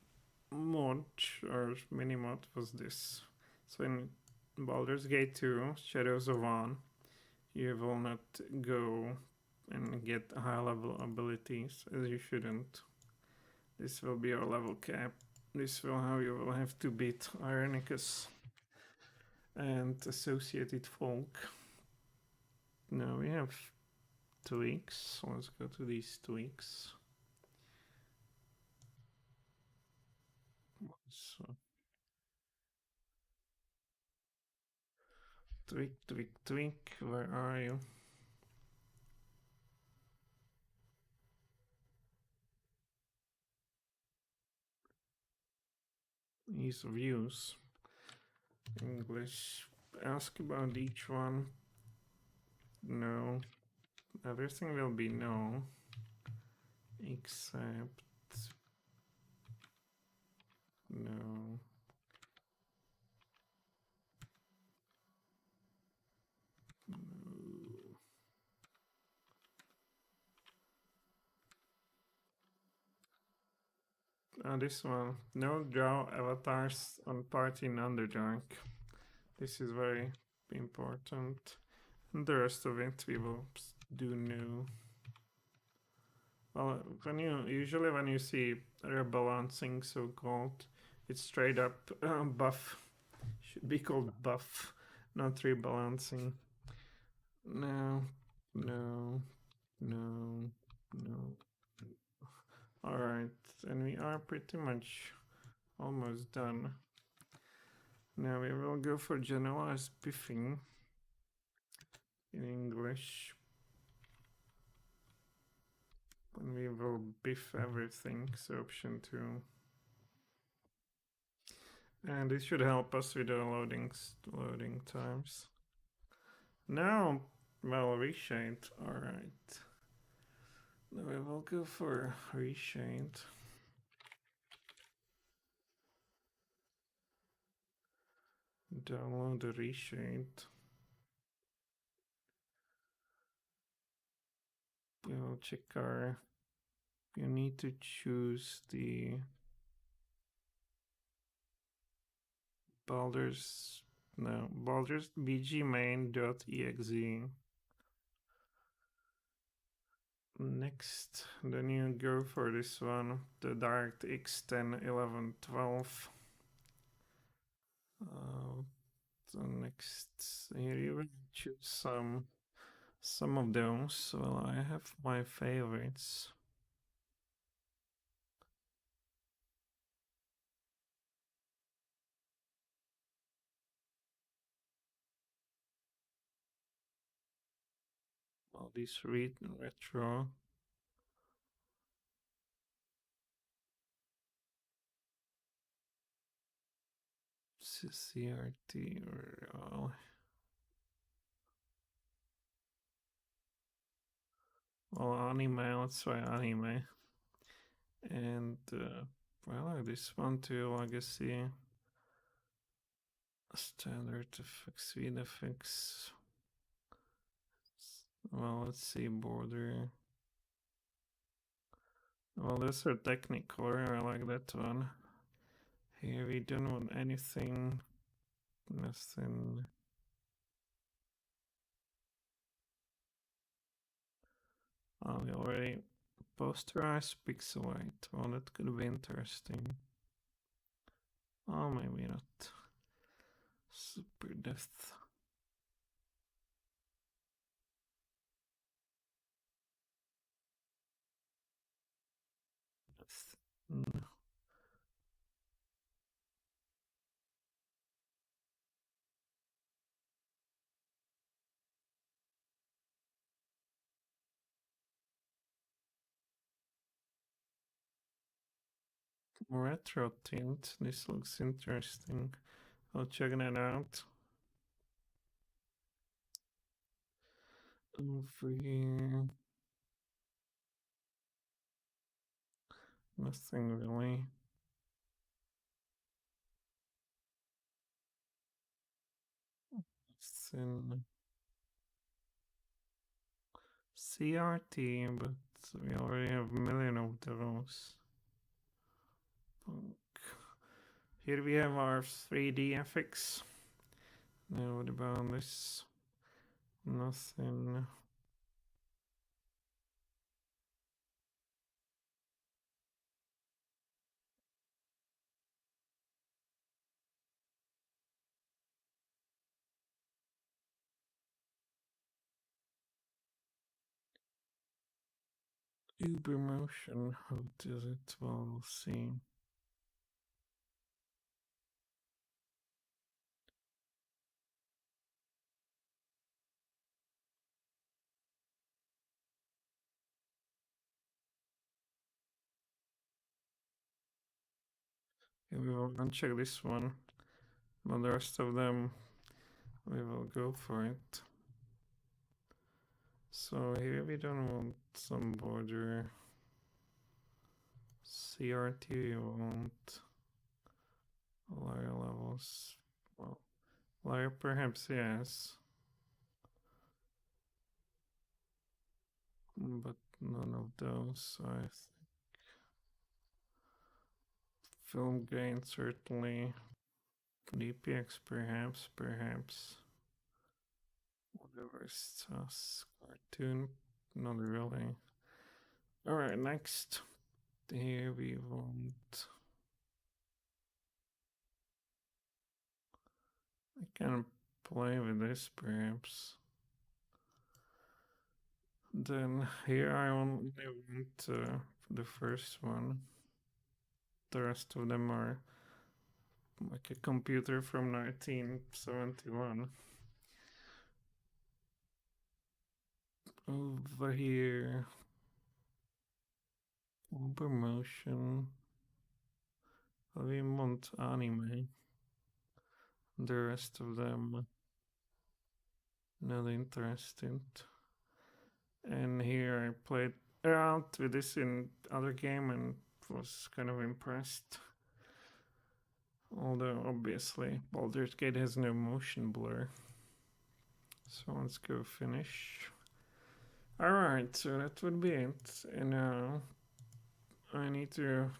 mod or mini mod was this. So in Baldur's Gate 2, Shadows of On, you will not go and get high level abilities as you shouldn't. This will be your level cap. This will how you will have to beat Ironicus and associated folk. Now we have tweaks. Let's go to these tweaks. So, tweak, tweak, tweak. Where are you? Ease of use. English. Ask about each one. No. Everything will be no. Except no. This one. No drow avatars on party in Underdark. This is very important. And the rest of it we will do new. Well, usually when you see rebalancing so-called, it's straight up buff. Should be called buff, not rebalancing. No, no, no, no. Alright, and we are pretty much almost done. Now we will go for generalized biffing in English. And we will biff everything, so option 2. And it should help us with the loading times. Now, well, Reshade, alright. Now we will go for Reshade. Download the Reshade. We'll check our... You need to choose the Baldurs... No, Baldurs bgmain.exe. Next, then you go for this one, the Direct X10, 11, 12. So next, here you will choose some of those. Well, I have my favorites. Well, this read retro. CRT or well, anime. Let's try anime. And well, this one too. Legacy. Standard effects, speed effects. Well, let's see border. Well, those are technical. I like that one. Here we don't want anything. Nothing. Oh, we already posterized pixelate. Well, that could be interesting. Oh, maybe not. Super depth. No. Retro tint. This looks interesting. I'll check that out. Over here. Nothing really. Sin CRT, but we already have a million of those. Here we have our 3D FX. Now what about this? Nothing. Uber motion, how does it? Well, we'll see. Okay, we will uncheck this one, but the rest of them, we will go for it. So here we don't want some border. CRT, we want layer levels. Well, layer perhaps yes, but none of those. I think film grain certainly. DPX perhaps. Whatever it's cartoon, not really. Alright, next. Here we want. I can play with this perhaps. Then here I only want the first one. The rest of them are like a computer from 1971. Over here, Uber motion. We want anime. The rest of them not interested. And here I played around with this in other game and was kind of impressed. Although obviously Baldur's Gate has no motion blur. So let's go finish. Alright, so that would be it. And now I need to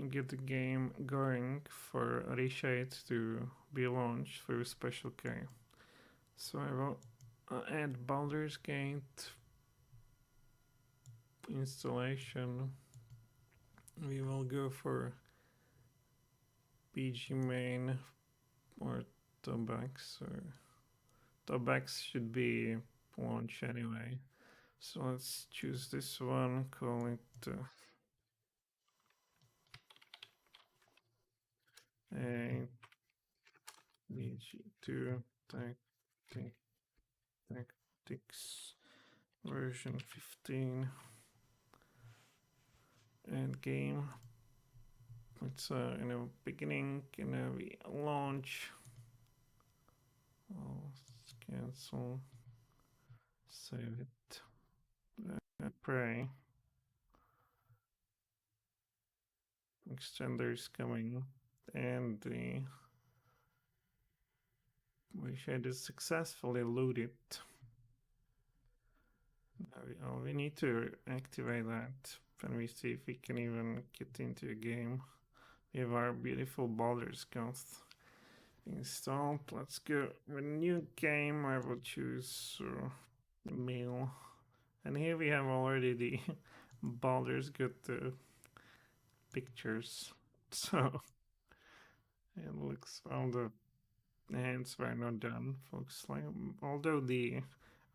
get the game going for Reshade to be launched through Special K. So I will add Baldur's Gate installation. We will go for BG main or Tobex, or Tobex should be launch anyway. So let's choose this one, call it a BG2 Tactics version 15 and game. It's in the beginning, we launch. Let's cancel, save it, pray. Extender is coming, and the Reshade is successfully looted. We need to activate that, and we see if we can even get into a game. We have our beautiful Baldurs goth installed. Let's go with a new game. I will choose meal, and here we have already the Baldurs got the pictures, so it looks all the hands were not done. Looks like, although the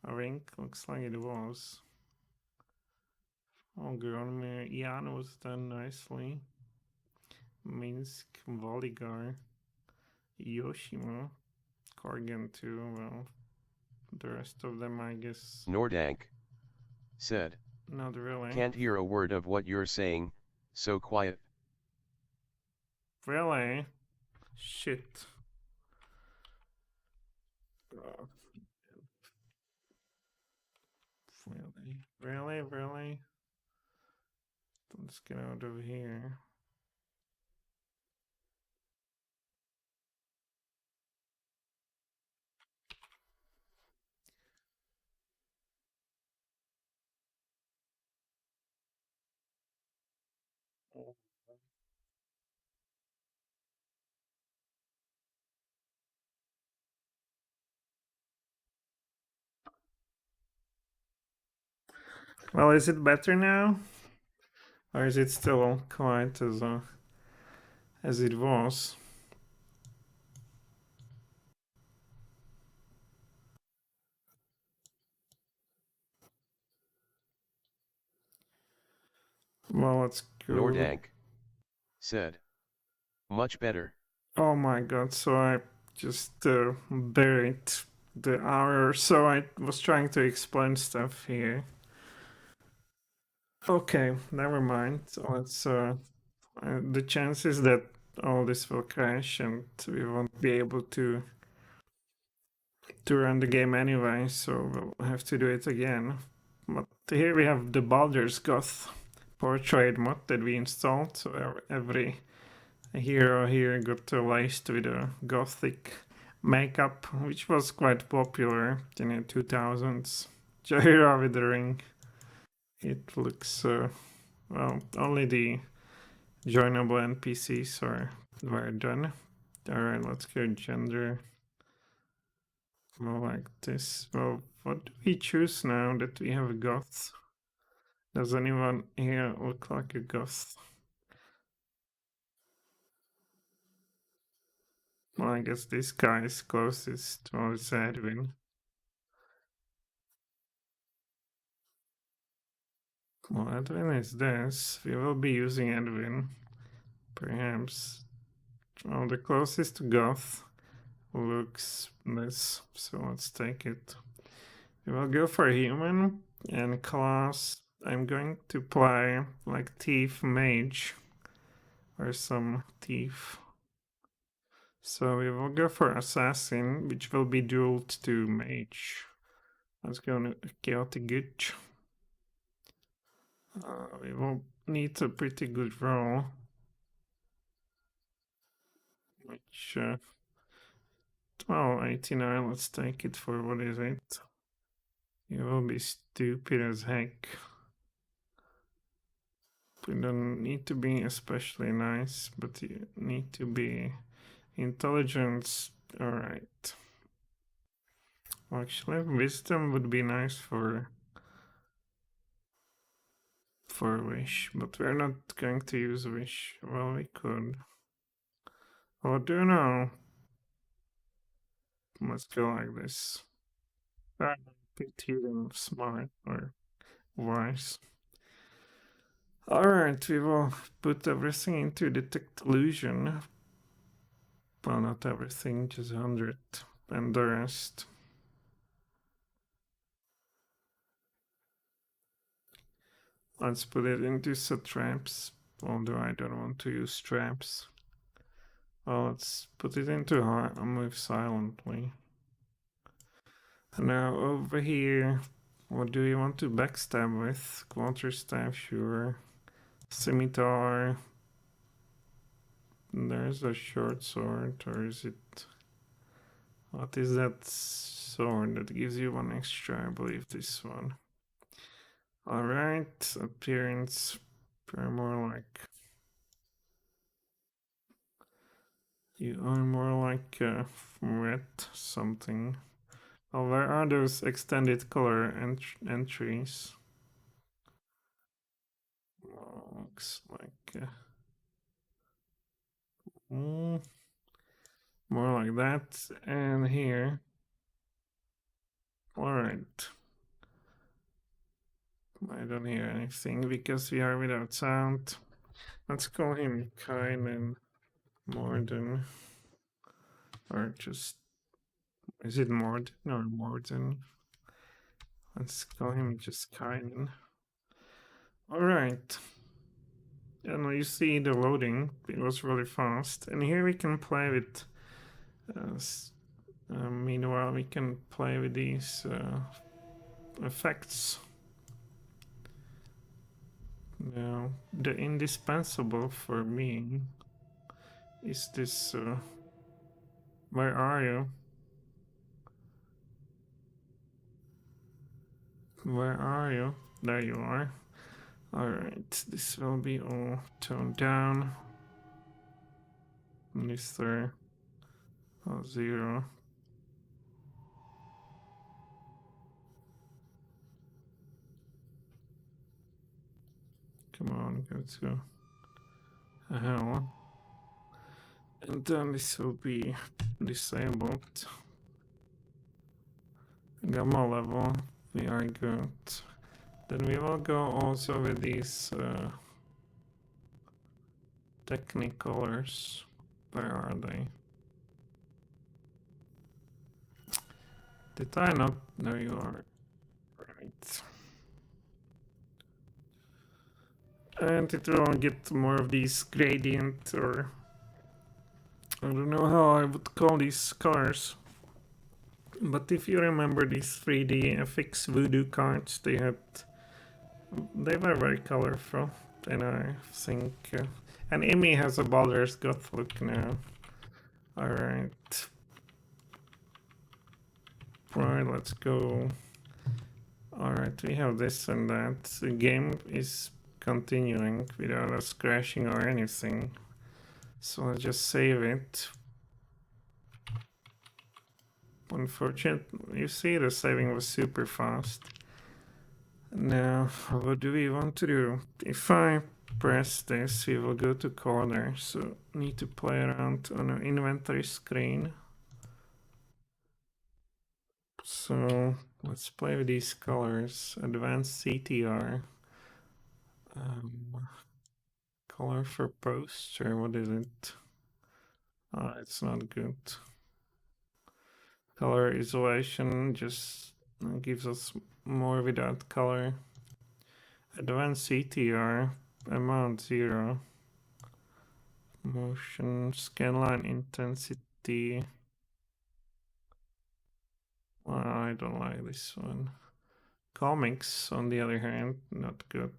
ring looks like it was. Agronomy, Jan was done nicely. Minsk, Voligar, Yoshima, Kargan too. Well, the rest of them, I guess. Nordank said, Not really. Can't hear a word of what you're saying, so quiet. Really? Shit. Really? Let's get out of here. Well, is it better now? Or is it still quite as it was? Well, let's go. Nordank said. Much better. Oh my god, so I just buried the hour or so I was trying to explain stuff here. Okay, never mind. Let's the chances that all this will crash and we won't be able to run the game anyway, so we'll have to do it again. But here we have the Baldur's goth portrait mod that we installed, so every hero here got laced with a gothic makeup, which was quite popular in the 2000s. Jaira with the ring. It looks, well, only the joinable NPCs were done. Alright, let's go gender. More like this. Well, what do we choose now that we have a goth? Does anyone here look like a goth? Well, I guess this guy is closest. Well, it's Edwin. Well, Edwin is this. We will be using Edwin. Perhaps. Well, the closest to goth looks this. So let's take it. We will go for human and class. I'm going to play like thief mage or some thief. So we will go for assassin, which will be dueled to mage. Let's go to chaotic good. We will need a pretty good roll. Which, well, 89, let's take it for what is it. You will be stupid as heck. You don't need to be especially nice, but you need to be intelligence. Alright. Actually, wisdom would be nice for wish, but we're not going to use wish. Well, we could. Oh, do you know? Let's go like this. Pity them smart or wise. Alright, we will put everything into detect illusion. Well, not everything, just 100. And the rest. Let's put it into traps, although I don't want to use traps. Well, let's put it into move silently. And now over here, what do you want to backstab with? Quarterstaff, sure. Scimitar. There's a short sword, or is it... What is that sword that gives you one extra? I believe this one. Alright, appearance, more like... You are more like red something. Oh, where are those extended color entries? Looks like more like that. And here, all right. I don't hear anything because we are without sound. Let's call him kind and Morden, or just is it Morden or Morden? Let's call him just kind. All right. And you see the loading, it was really fast. And here we can play with, meanwhile we can play with these effects. Now, the indispensable for me is this. Where are you? Where are you? There you are. Alright, this will be all toned down. Mr. 0. Come on, go to hell. And then this will be disabled. Gamma level, we are good. Then we will go also with these technicolors. Where are they? Did I not? There you are. Right. And it will get more of these gradient, or I don't know how I would call these colors. But if you remember these 3D FX voodoo cards, they were very colorful, and I think and Amy has a Baldur's goth look now. Alright. Right, let's go. Alright, we have this and that. The game is continuing without us crashing or anything. So let's just save it. Unfortunately, you see the saving was super fast. Now, what do we want to do? If I press this, we will go to corner, so need to play around on an inventory screen. So let's play with these colors. Advanced CTR. Color for poster, what is it? It's not good. Color isolation just gives us more without color. Advanced CTR, amount 0. Motion, scanline intensity. Well, I don't like this one. Comics, on the other hand, not good.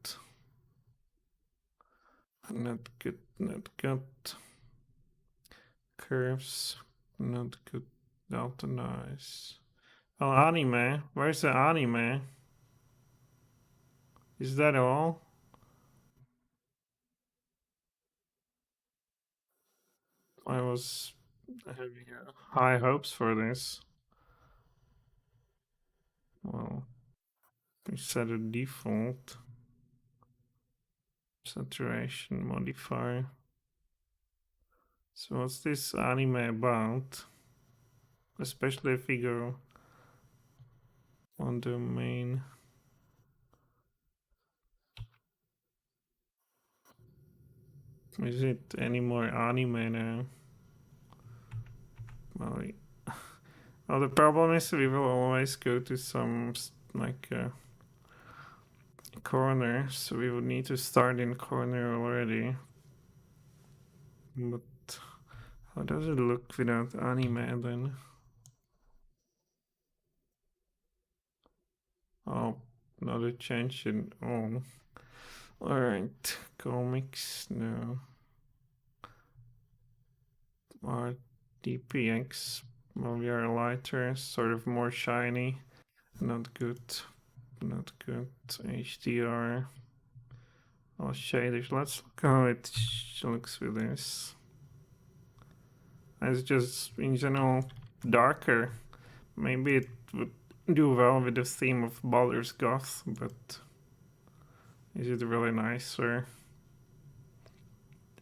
Not good, not good. Curves, not good. Daltonize. Oh, anime. Where's the anime? Is that all? I was having high hopes for this. Well, we set a default saturation modifier. So what's this anime about? Especially if we go on the main. Is it any more anime now? Well, the problem is we will always go to some like corner, so we would need to start in corner already. But how does it look without anime then? Oh, another change in all. Alright, comics, no. RDPX, well, we are lighter, sort of more shiny. Not good, not good. HDR. Oh, shaders, let's look how it looks with this. It's just, in general, darker. Maybe it would do well with the theme of Baldur's Goth, but is it really nice, or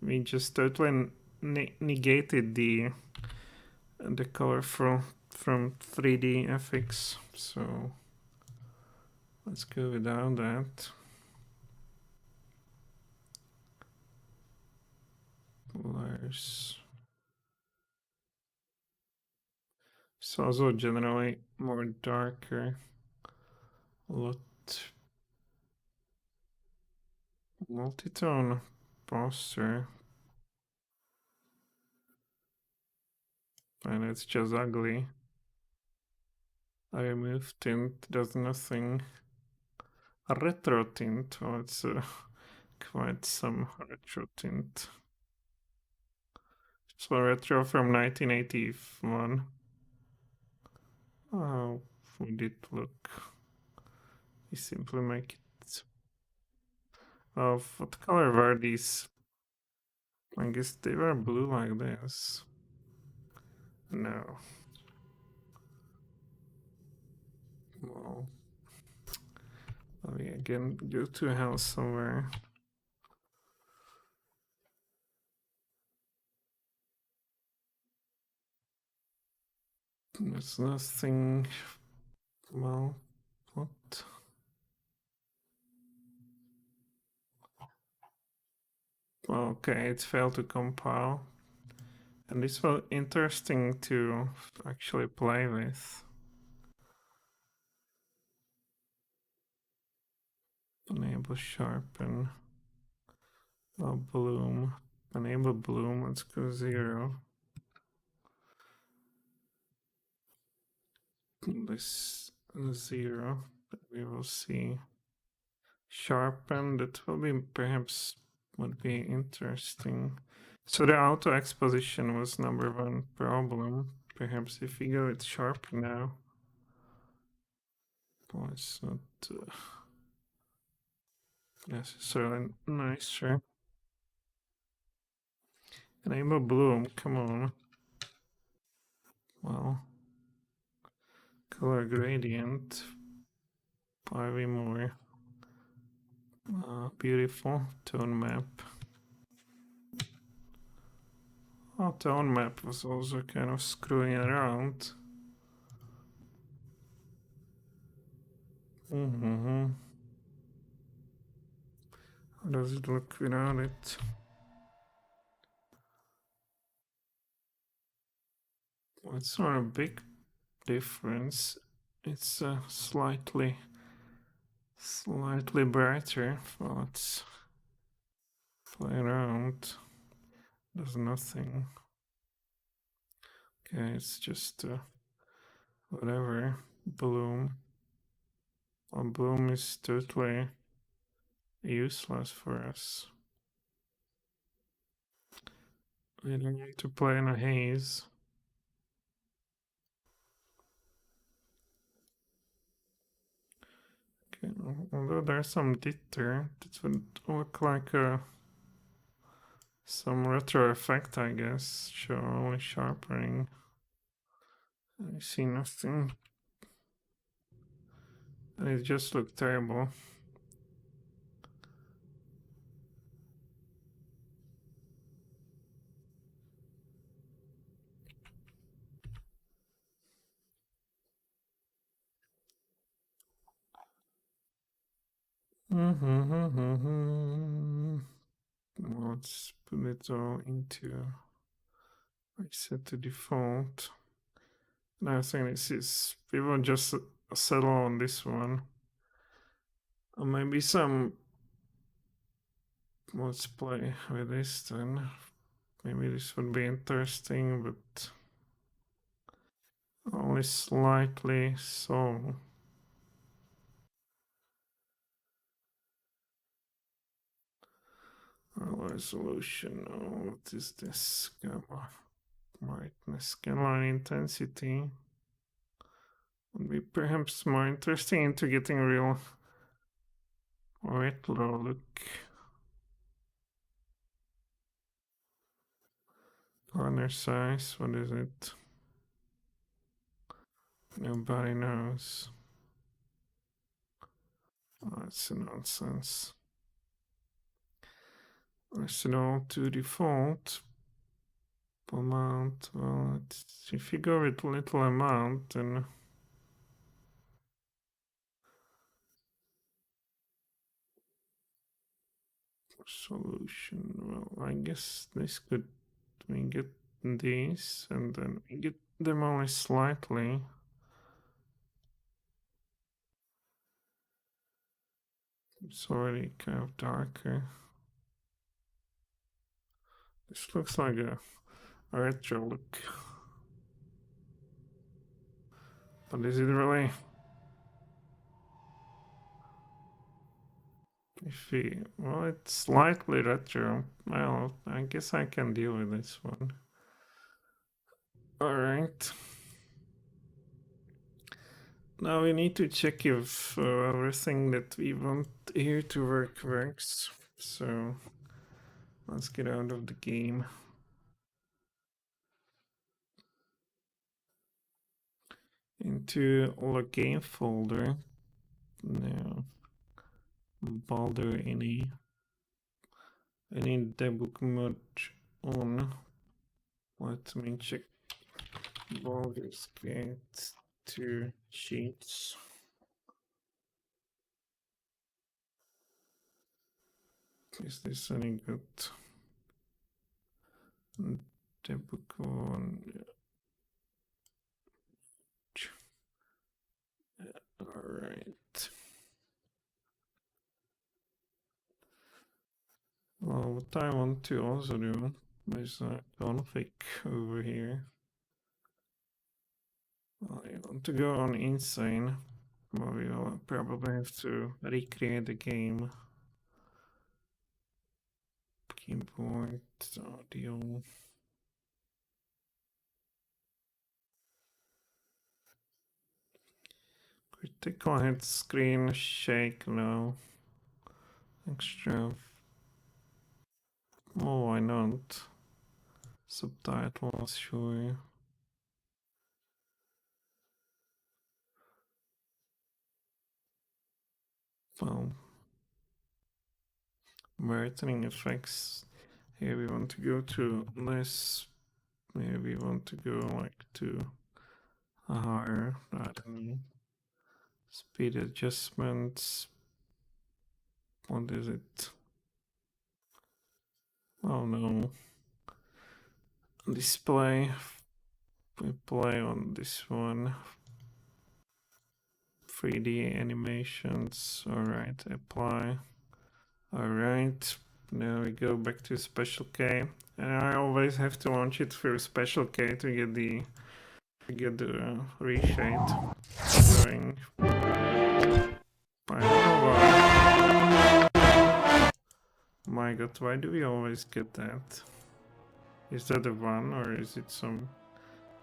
we just totally negated the color from 3D FX, so let's go without that. Layers. It's also generally more darker. A lot. Multitone poster. And it's just ugly. I remove tint, does nothing. A retro tint, oh, it's quite some retro tint. So retro from 1981. How would it look? We simply make it. Of what color were these? I guess they were blue like this. No. Well, let me again go to a house somewhere. There's nothing. Well, what? Well, okay, it failed to compile. And this was interesting to actually play with. Enable sharpen. Oh, bloom. Enable bloom. Let's go 0. This 0. We will see. Sharpen. That will be perhaps would be interesting. So the auto exposition was number one problem. Perhaps if we go with sharpen now. Well, it's not necessarily nicer. Enable bloom, come on. Well, color gradient, 5 more. Beautiful tone map. Oh, tone map was also kind of screwing around. How does it look without it? Well, it's not a big difference. It's slightly brighter. Well, let's play around. There's nothing. Okay, it's just whatever. Bloom. Well, bloom is totally useless for us. I don't need to play in a haze. Okay, although there's some ditter, this would look like some retro effect, I guess. Show only sharpening. I see nothing. And it just looked terrible. Let's put it all into reset to default. And I think this is, we will just settle on this one. Or maybe some, let's play with this then. Maybe this would be interesting, but only slightly so. Resolution, oh, what is this? Gamma brightness, scanline intensity. Would be perhaps more interesting into getting real retro look. Corner size, what is it? Nobody knows. Oh, that's nonsense. Arsenal to default. Amount, well, if you go with little amount, then solution, well, I guess this could, we get these, and then we get them only slightly. It's already kind of darker. This looks like a retro look. But is it really? If we, well, it's slightly retro. Well, I guess I can deal with this one. Alright. Now we need to check if everything that we want here to work works. So let's get out of the game. Into the game folder. Now Baldur any debug mode on. Let me check Baldur's Gate 2 sheets. Is this any good? Debug on. Alright. Well, what I want to also do is a config over here. I want to go on insane, but we will probably have to recreate the game. Keyboard, audio. Critical hit screen shake now. Extra. Oh, why not? Subtitles, sure. Well, brightening effects. Here we want to go to less. Here we want to go like to a higher. I don't know. Speed adjustments. What is it? Oh no. Display. We play on this one. 3D animations. Alright, apply. Alright, now we go back to Special K. And I always have to launch it through Special K to get the reshade going. I don't know why. My god, why do we always get that? Is that the one or is it some...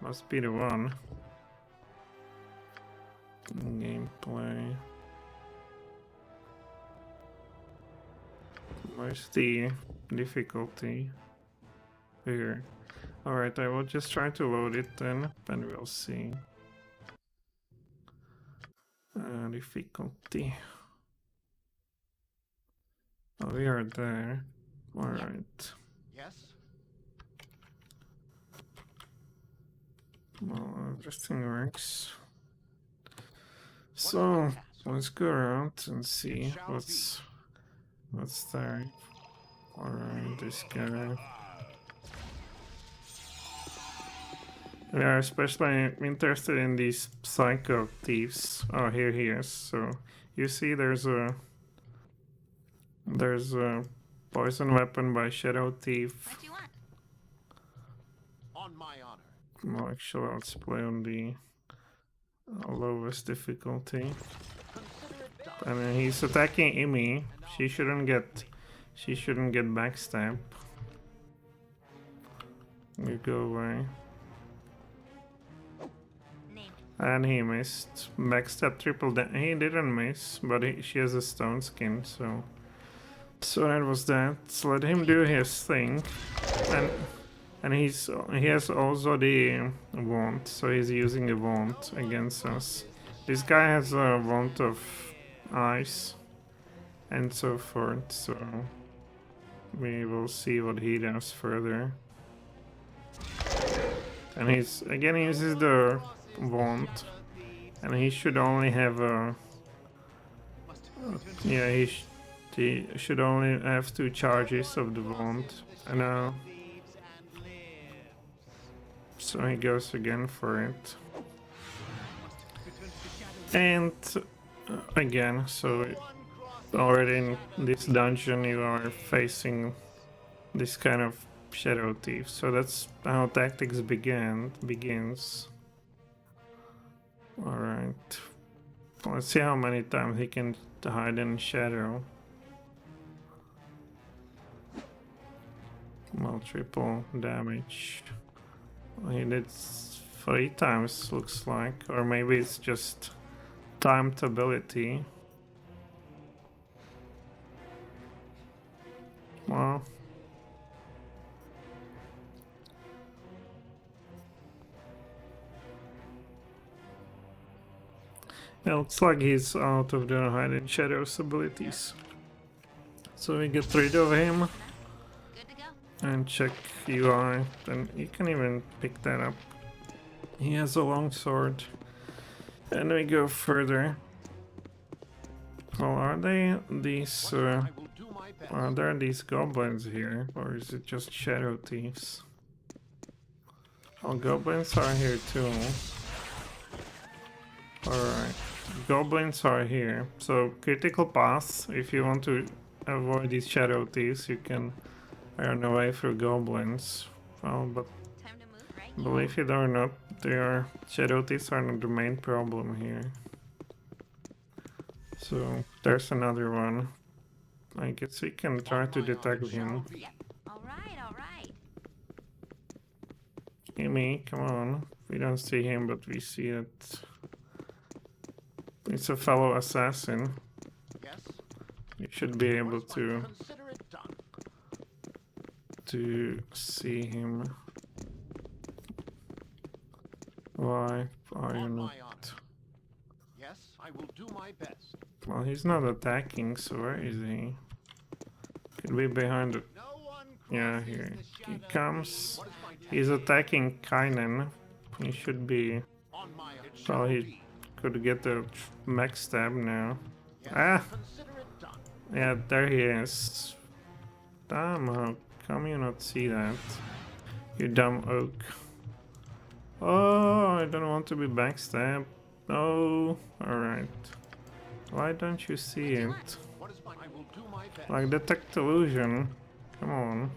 Must be the one. Gameplay. Where's the difficulty? Here. Alright, I will just try to load it then, and we'll see. Difficulty. Oh, we are there. Alright. Yes. Well, everything works. So, let's go around and see what's there. Alright, this guy. We are especially interested in these psycho thieves. Oh, here he is. So you see, there's a poison weapon by Shadow Thief. What do you want? On my honor. Well, actually, let's play on the lowest difficulty. I mean, he's attacking Imi. She shouldn't get backstab. You go away. And he missed. Backstab triple he didn't miss, but she has a stone skin, so that was that. So let him do his thing. And he has also the wand, so he's using a wand against us. This guy has a wand of ice and so forth, so we will see what he does further. And he's again uses the wand, and he should only have a he should only have 2 charges of the wand. And so he goes again for it, and again, so already in this dungeon you are facing this kind of shadow thief, so that's how tactics begins. Alright, let's see how many times he can hide in shadow. Well, triple damage. He did 3 times, looks like. Or maybe it's just timed ability. Well. It looks like he's out of the hide and shadows abilities. So we get rid of him. And check UI, and you can even pick that up. He has a long sword. And we go further. Well, are they these, are there these goblins here? Or is it just shadow thieves? Oh, goblins are here too. Alright, goblins are here. So, critical path, if you want to avoid these shadow thieves, you can run away through goblins. Well, but believe it or not, their shadow thieves are not the main problem here. So there's another one. I guess we can try to detect him. Alright. Gimme, come on. We don't see him, but we see it. It's a fellow assassin. You should be able to see him. Why are you not? Yes, I will do my best. Well, he's not attacking, so where is he? Could be behind it. Yeah, here he comes. He's attacking Kainen. He should be. Well, he could get the max stab now. Ah! Yeah, there he is. Damn, how come you not see that? You dumb oak. Oh, I don't want to be backstabbed. No. Alright. Why don't you see it? Like detect illusion. Come on.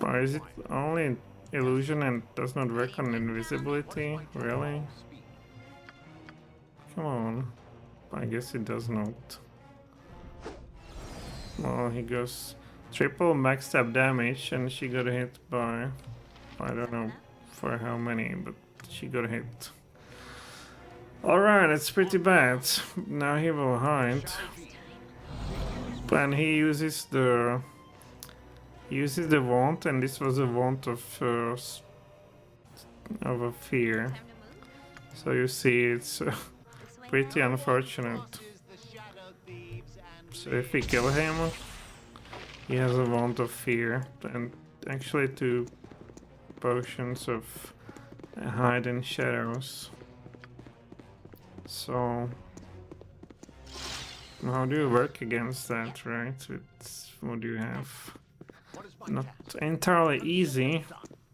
Or is it only illusion and does not work on invisibility? Really? Come on. I guess it does not. Well, he goes triple max stab damage and she got hit by, I don't know for how many, but she got hit. Alright, it's pretty bad. Now he will hide. And he uses the wand, and this was a wand of a fear. So you see, it's pretty unfortunate. So if we kill him, he has a wand of fear, and actually 2 potions of hide in shadows. So how do you work against that, right? It's what do you have? Not entirely easy.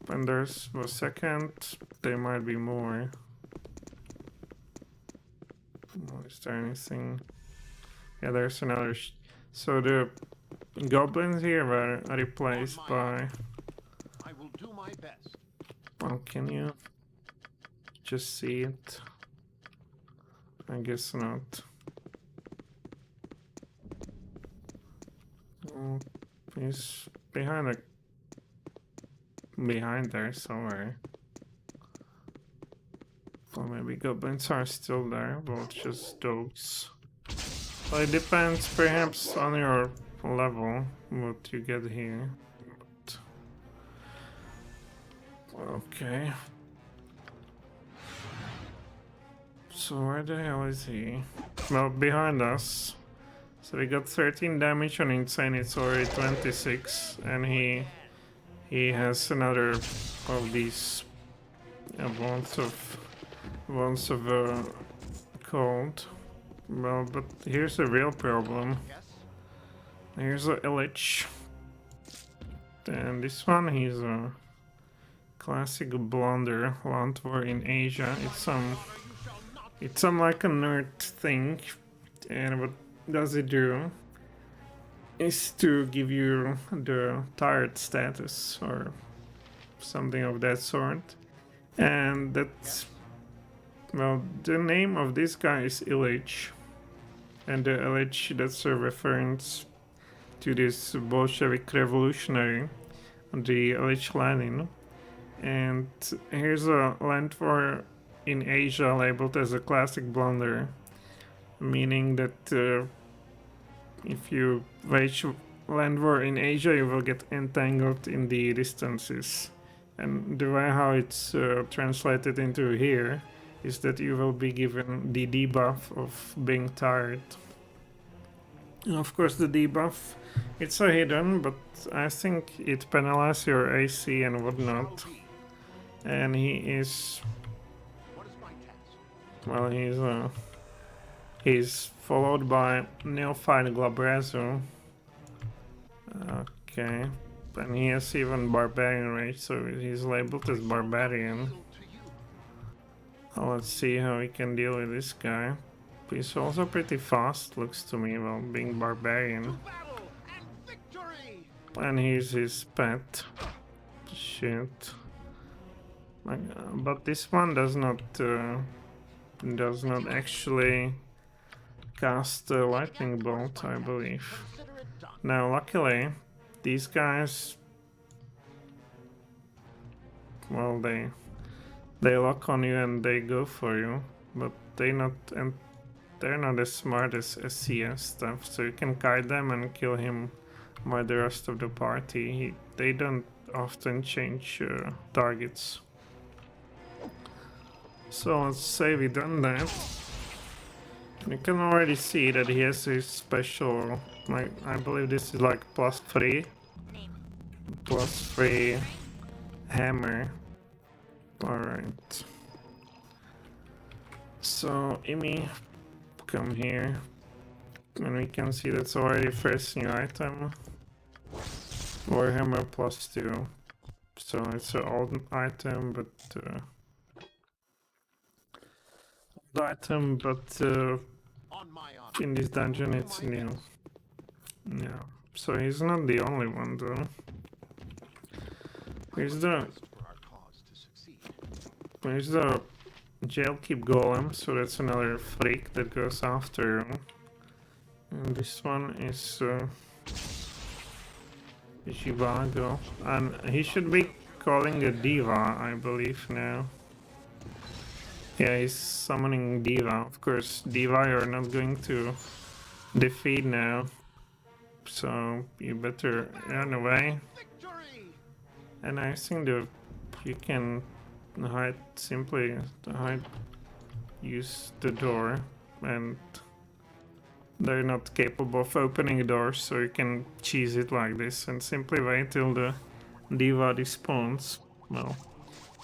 And there's a second, there might be more. Is there anything? Yeah, there's another. So the goblins here were replaced by. I will do my best. Well, can you just see it? I guess not. Oh, he's behind there somewhere. Well, maybe goblins are still there, but just dogs. Well, it depends perhaps on your level, what you get here. But... okay. So where the hell is he? Well, behind us. So we got 13 damage on Insane, it's already 26, and he has another of these wands of cold. Well, but here's the real problem. Here's a Illich. And this one, he's a classic blunder Lantvor in Asia. It's some like a nerd thing, and what does it do is to give you the tired status or something of that sort. And that's, well, the name of this guy is Illich, and the Illich, that's a reference to this Bolshevik revolutionary, the Lich Lenin. And here's a land war in Asia labeled as a classic blunder, meaning that if you wage land war in Asia, you will get entangled in the distances. And the way how it's translated into here is that you will be given the debuff of being tired. And of course the debuff, it's a hidden, but I think it penalizes your AC and whatnot. And he is, What is my task? well, he's followed by Neophyte Glabrezu. Okay, and he has even Barbarian Rage, so he's labeled as Barbarian. Let's see how we can deal with this guy. He's also pretty fast, looks to me, well, being Barbarian. And he's his pet. Shit. But this one does not actually cast a lightning bolt, I believe. Now, luckily, these guys, well, they lock on you and they go for you, but they're not as smart as CS stuff. So you can kite them and kill him by the rest of the party. They don't often change targets. So let's say we done that. You can already see that he has his special, like, I believe this is like +3 hammer. Alright. So Imi, come here. And we can see that's already first new item. Warhammer +2. So it's an old item, but in this dungeon it's new. Yeah, so he's not the only one though. Here's the Jailkeep Golem, so that's another freak that goes after you. And this one is Zhivago, and he should be calling a diva, I believe now. Yeah, he's summoning diva. Of course, diva you're not going to defeat now, so you better run away. And I think that you can use the door, and they're not capable of opening the door, so you can cheese it like this and simply wait till the diva despawns. Well,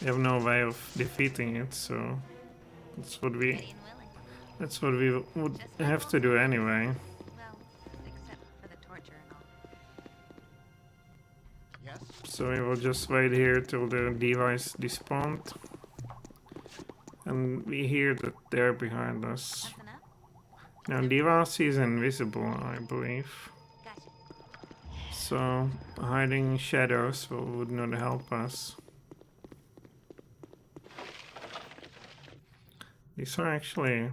you have no way of defeating it, so that's what we would have to do anyway. Well, except for the torture and all. Yes? So we will just wait here till the diva is despawned. And we hear that they're behind us. That's enough? Now diva is invisible, I believe. Gotcha. So hiding shadows would not help us. These are actually,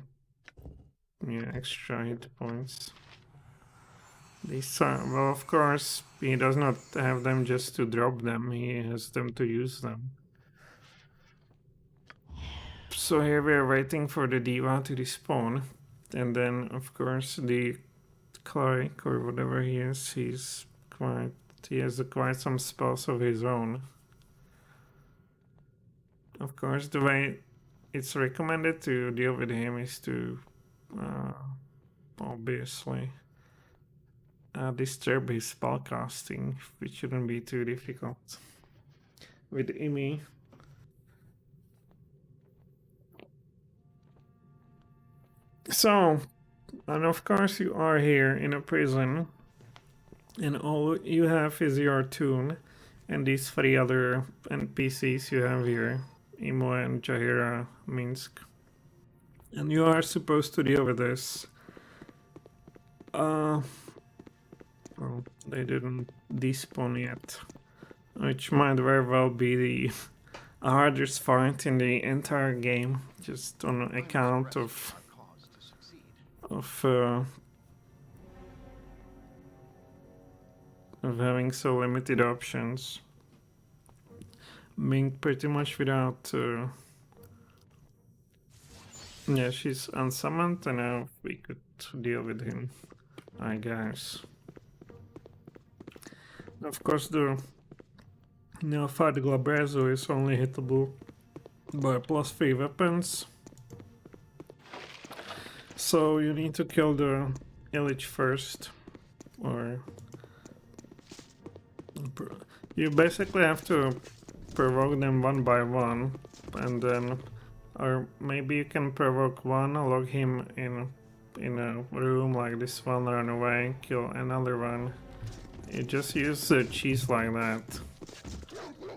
yeah, extra hit points. These are, well, of course, he does not have them just to drop them, he has them to use them. So here we are waiting for the diva to despawn. And then, of course, the cleric or whatever he is, he has quite some spells of his own. Of course, the way it's recommended to deal with him is to obviously disturb his spellcasting, which shouldn't be too difficult. With Imi, so, and of course you are here in a prison, and all you have is your tune and these 3 other NPCs you have here, Imo and Jahira Minsk. And you are supposed to deal with this. Well, they didn't despawn yet, which might very well be the hardest fight in the entire game, just on account of of having so limited options. Being pretty much without... Yeah, she's unsummoned, and now we could deal with him, I guess. Of course, the Neophyte Glabrezo is only hittable by +3 weapons. So you need to kill the Illich first, or you basically have to provoke them one by one, and then, or maybe you can provoke one, log him in a room like this one, run away, kill another one. You just use the cheese like that,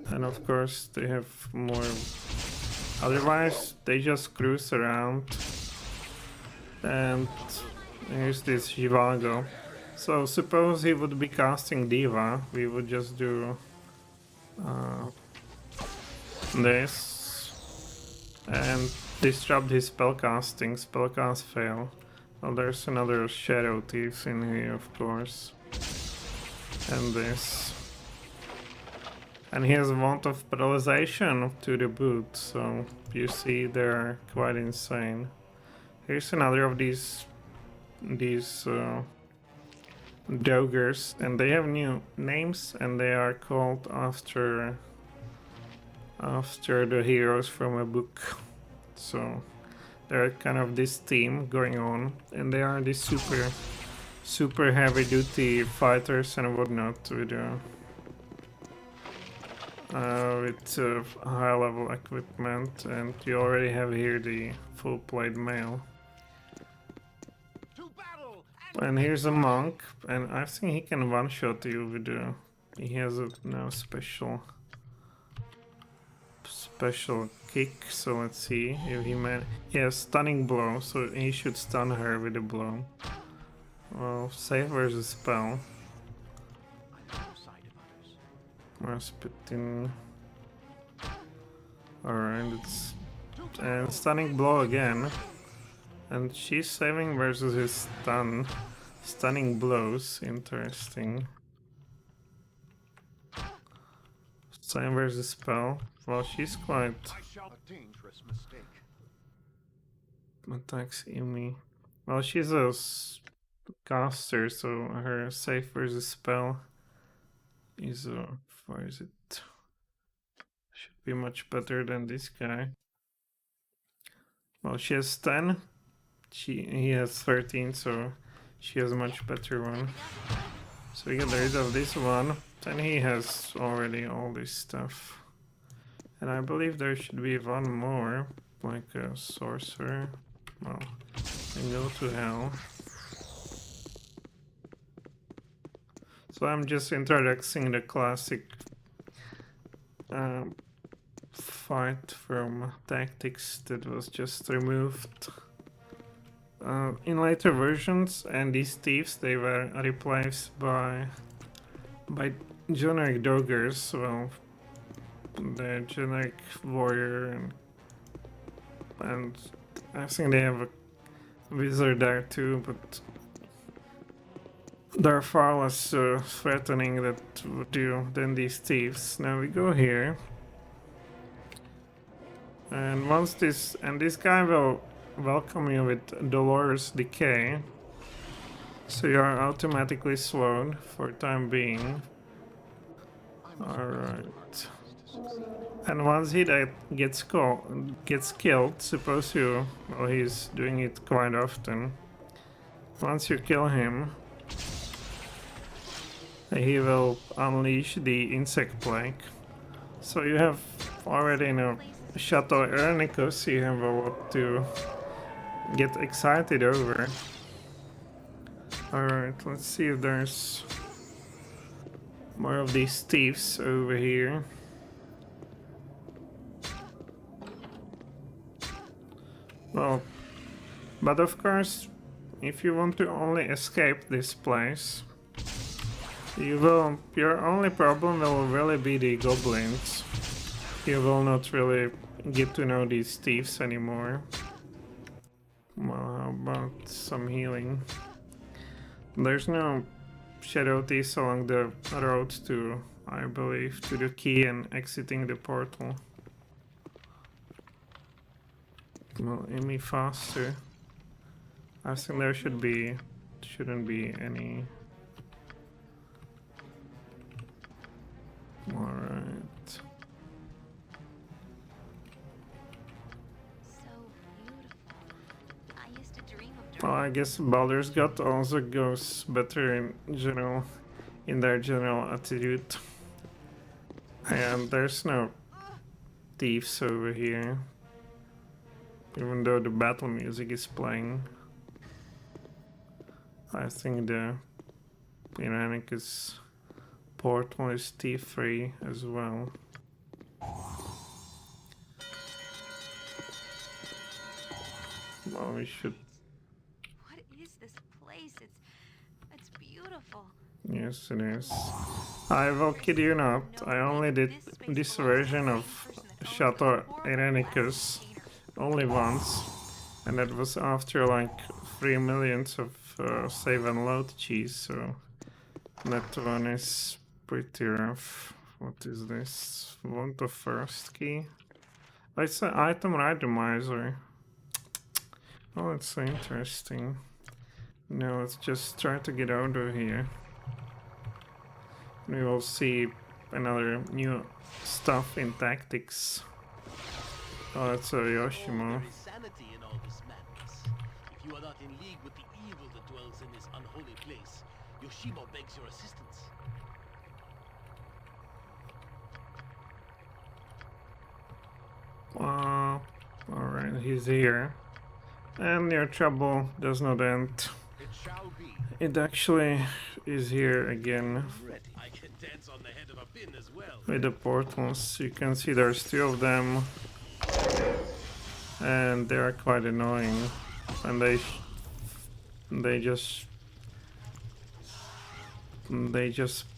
and of course they have more. Otherwise, they just cruise around. And here's this Zhivago. So suppose he would be casting Diva, we would just do this and disrupt his spellcast fail. Well, there's another Shadow Thieves in here, of course. And this. And he has a want of paralyzation to the boot, so you see they're quite insane. Here's another of these Dogers, and they have new names, and they are called after the heroes from a book. So they're kind of this theme going on, and they are these super heavy duty fighters and whatnot with high level equipment, and you already have here the full plate mail. And here's a monk, and I think he can one-shot you with he has a now special kick, so let's see if he has stunning blow, so he should stun her with a blow. Well, save versus spell. Rasputin. Alright, it's and stunning blow again. And she's saving versus his stunning blows. Interesting. Same versus spell. Well, she's quite attacks Imi. Well, she's a caster, so her save versus spell is where is it? Should be much better than this guy. Well, she has 10. He has 13, so she has a much better one. So we get rid of this one. Then he has already all this stuff. And I believe there should be one more, like a sorcerer. Well, and go to hell. So I'm just introducing the classic fight from tactics that was just removed in later versions, and these thieves, they were replaced by generic doggers. Well, the generic warrior, and I think they have a wizard there too, but they're far less threatening than these thieves. Now we go here, and once this guy will welcome you with Dolores Decay, so you are automatically slowed for time being. Alright. And once he gets killed, suppose you... well, he's doing it quite often. Once you kill him, he will unleash the insect plague. So you have already in a Chateau Ernicus, you have a lot to get excited over. Alright, let's see if there's more of these thieves over here. Well, but of course, if you want to only escape this place, your only problem will really be the goblins. You will not really get to know these thieves anymore. Well, how about some healing? There's no shadow thieves along the road to, I believe, to the key and exiting the portal. Will aim me faster. I think there shouldn't be any. Alright. So beautiful. I used to dream of Well, I guess Baldur's God also goes better in their general attitude. And there's no thieves over here. Even though the battle music is playing. I think the Piranicus portal is thief-free as well. Well, we should. what is this place? It's beautiful. Yes, it is. I will kid you not. I only did this version of Chateau Irenicus only once, and that was after like 3 millions of save and load cheese, so that one is pretty rough. What is this? Want the first key? Oh, it's an item randomizer. Oh, it's so interesting. Now let's just try to get out of here. We will see another new stuff in tactics. Oh, it's a Yoshimo. There is sanity in all this madness. If you are not in league with the evil that dwells in this unholy place, Yoshimo begs your assistance. Alright, he's here. And your trouble does not end. It shall be. It actually is here again Ready. I can dance on the head of a pin as well. with the portals. You can see there's 2 of them. And they are quite annoying. And they just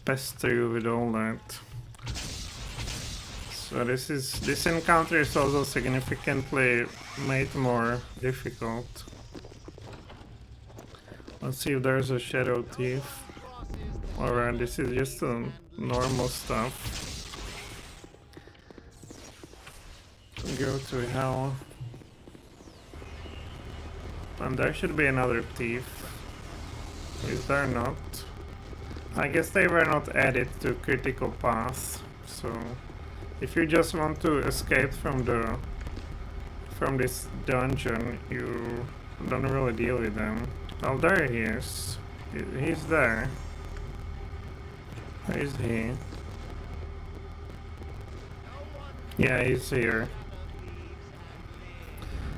pester you with all that. So this encounter is also significantly made more difficult. Let's see if there's a shadow thief. Alright, this is just normal stuff. Go to hell. And there should be another thief. Is there not? I guess they were not added to critical path, so if you just want to escape from this dungeon, you don't really deal with them. Oh, there he is. He's there. Where is he? Yeah, he's here.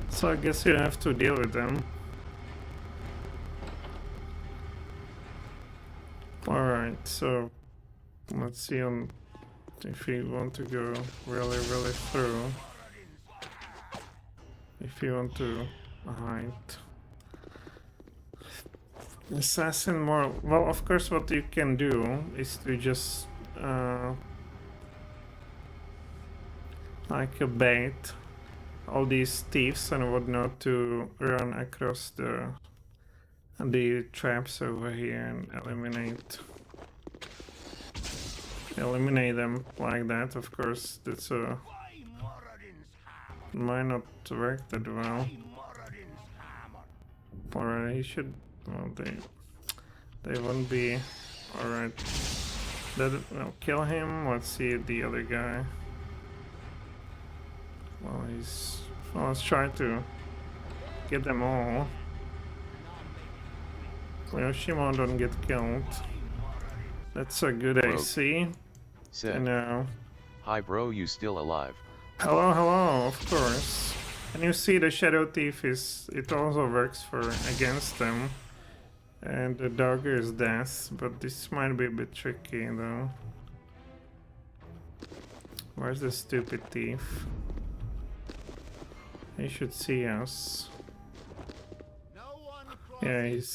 So I guess you have to deal with them. Alright, so let's see if you want to go really through. If you want to hide. Assassin more. Well, of course, what you can do is to just like a bait all these thieves and whatnot to run across the traps over here and eliminate them like that. Of course, that's might not work that well. Alright, he should. Well, they won't be. Alright, I'll kill him. Let's see the other guy. Well, let's try to get them all. Yoshimo don't get killed. That's a good Bro. AC. Said, No. hi bro, you still alive? Hello, of course. And you see the Shadow Thief it also works against them. And the dagger is death, but this might be a bit tricky though. Where's the stupid thief? He should see us. Yeah, he's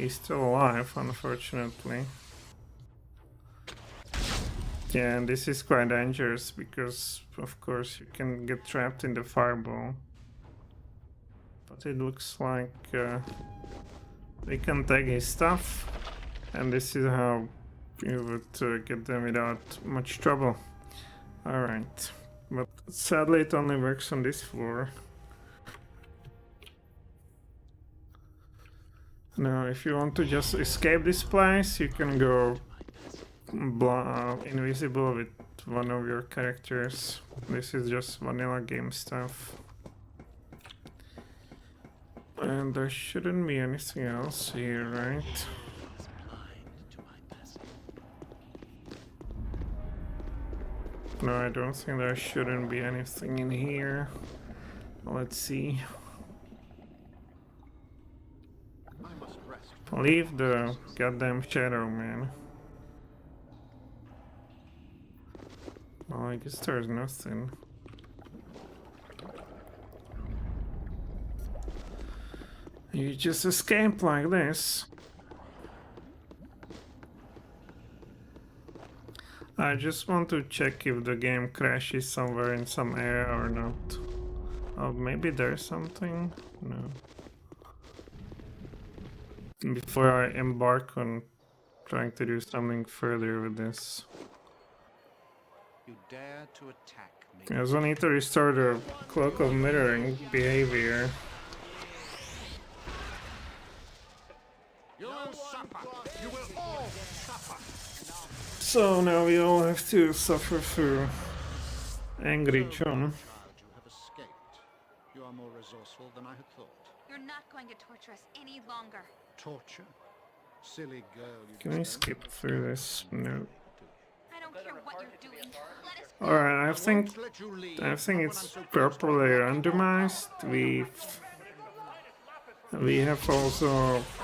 still alive, unfortunately. Yeah, and this is quite dangerous because, of course, you can get trapped in the fireball. But it looks like we can take his stuff, and this is how you would get them without much trouble. Alright, but sadly it only works on this floor. Now if you want to just escape this place, you can go invisible with one of your characters. This is just vanilla game stuff. And there shouldn't be anything else here, right? No, I don't think there shouldn't be anything in here. Let's see. Leave the goddamn shadow, man. Well, I guess there's nothing. You just escape like this. I just want to check if the game crashes somewhere in some area or not. Oh, maybe there's something? No. Before I embark on trying to do something further with this. You dare to attack me. I also need to restore the Cloak of Mirroring behavior. You will suffer. You will all suffer. So now we all have to suffer through Angry John. You have escaped. You are more resourceful than I had thought. You're not going to torture us any longer. Torture? Silly girl. You Can we just don't skip through this? No. I don't care what you're doing. Let us Alright, I won't let you leave, I not think when it's I'm so close to properly my randomized. We have also, Enough.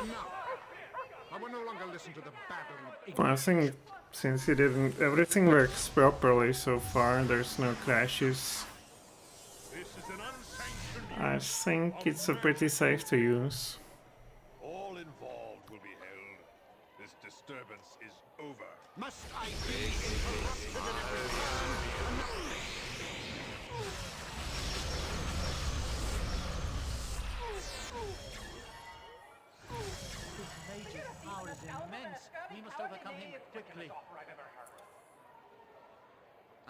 I will no longer listen to the babbling of ignorance. I think since it didn't, everything works properly so far. There's no crashes. I think it's pretty safe to use. All involved will be held. This disturbance is over. Must I be interrupted in every This mage's power is immense. We must overcome him quickly.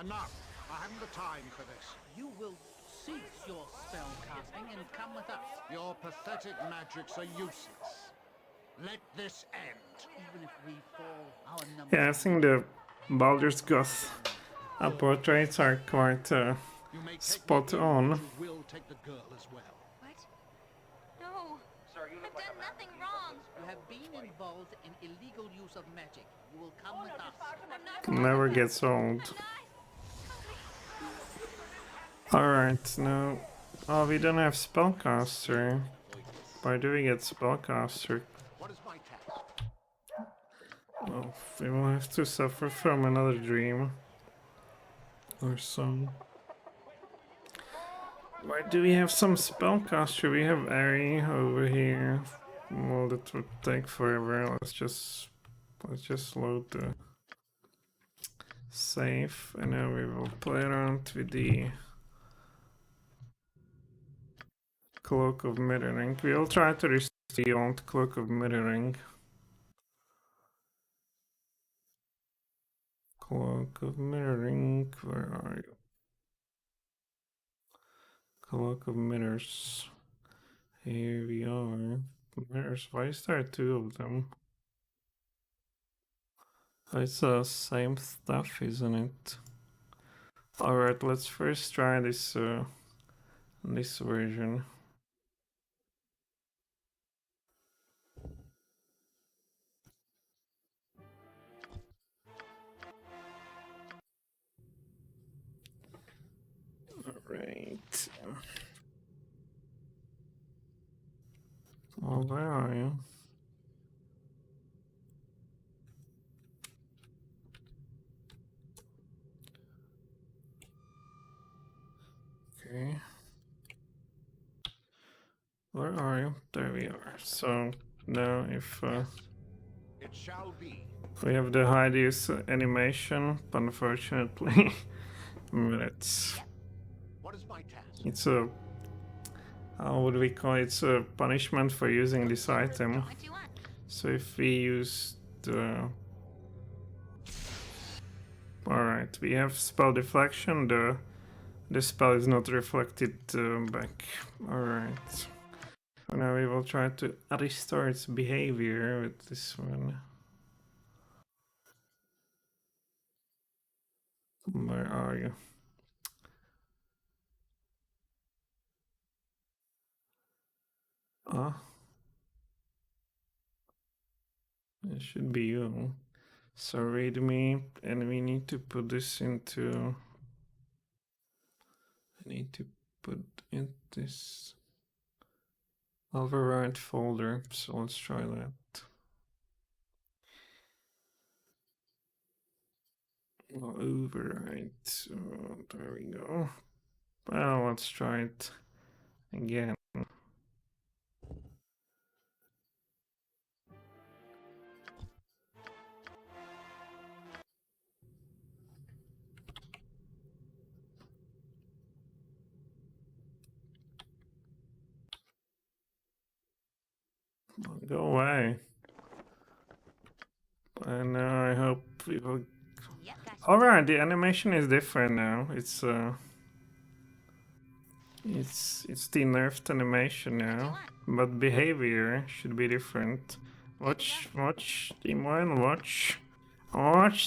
Enough. I haven't the time for this. You will cease your spell casting and come with us. Your pathetic magics are useless. Let this end. Even if we fall, our numbers. Yeah, I think the Baldur's goth portraits are quite You may take spot me in, on. but you will take the girl as well. What? No. I've done nothing wrong. You have been involved in illegal use of magic. You will come with us. I'm not Never gets old. Alright, now. Oh, we don't have spellcaster. Why do we get spellcaster? What is my task? Oh, we will have to suffer from another dream. Or some. Why do we have some spellcaster? We have Ari over here. Well, that would take forever. Let's just load the save, and now we will play around with the Cloak of Mirroring. We'll try to restore the old Cloak of Mirroring. Cloak of Mirroring, where are you? Cloak of Mirrors. Here we are. Mirrors, why is there two of them? It's the same stuff, isn't it? Alright, let's first try this this version. Alright. Oh, where are you? Okay. Where are you? There we are. So now if It shall be. we have the hideous animation, but unfortunately, but What is my task? it's a how would we call it? It's a punishment for using this item. What do you want? So if we use the... Alright, we have spell deflection, the spell is not reflected back. Alright. So now we will try to restore its behavior with this one. Where are you? It should be you. So read me, and we need to put this into... I need to put in this override folder, so let's try that. Override, so there we go. Well, let's try it again. Go away. And I hope we will... Yep, gotcha. Alright, the animation is different now. It's the nerfed animation now, but behavior should be different. Watch, Imran, watch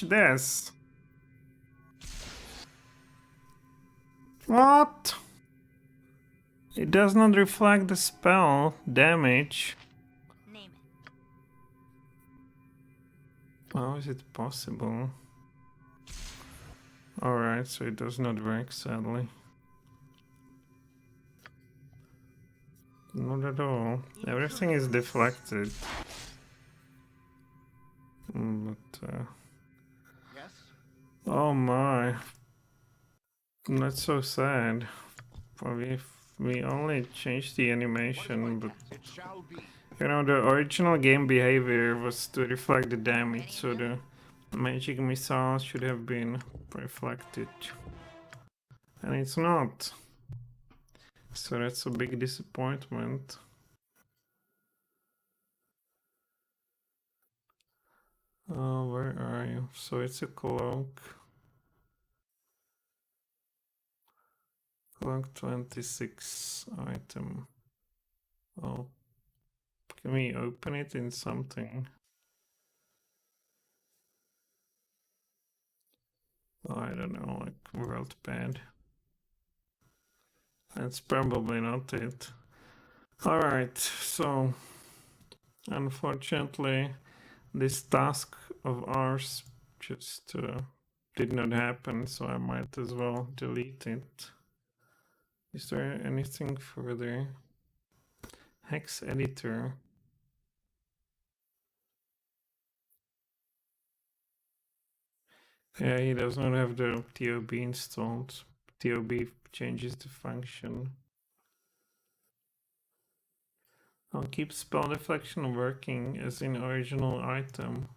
this. What? It does not reflect the spell damage. Name it. How is it possible? Alright, so it does not work, sadly. Not at all. Everything is deflected. But, Yes? oh my. That's so sad. We only changed the animation, but It shall be. you know, the original game behavior was to reflect the damage, so the magic missiles should have been reflected. And it's not. So that's a big disappointment. Oh, where are you? So it's a cloak. Cloak 26 item. Oh, can we open it in something? Oh, I don't know, like WorldPad. That's probably not it. Alright, so unfortunately this task of ours just did not happen, so I might as well delete it. Is there anything further? Hex editor. Yeah, he does not have the TOB installed. TOB changes the function. I'll keep spell deflection working as in original item.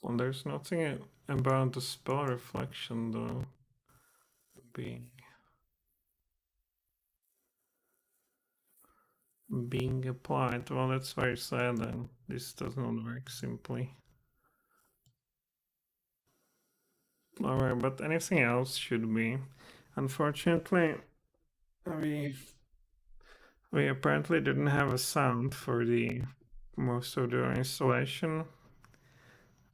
Well, there's nothing about the spell reflection though being applied. Well, that's very sad then. This does not work simply. Alright, but anything else should be. Unfortunately, we apparently didn't have a sound for the most of the installation,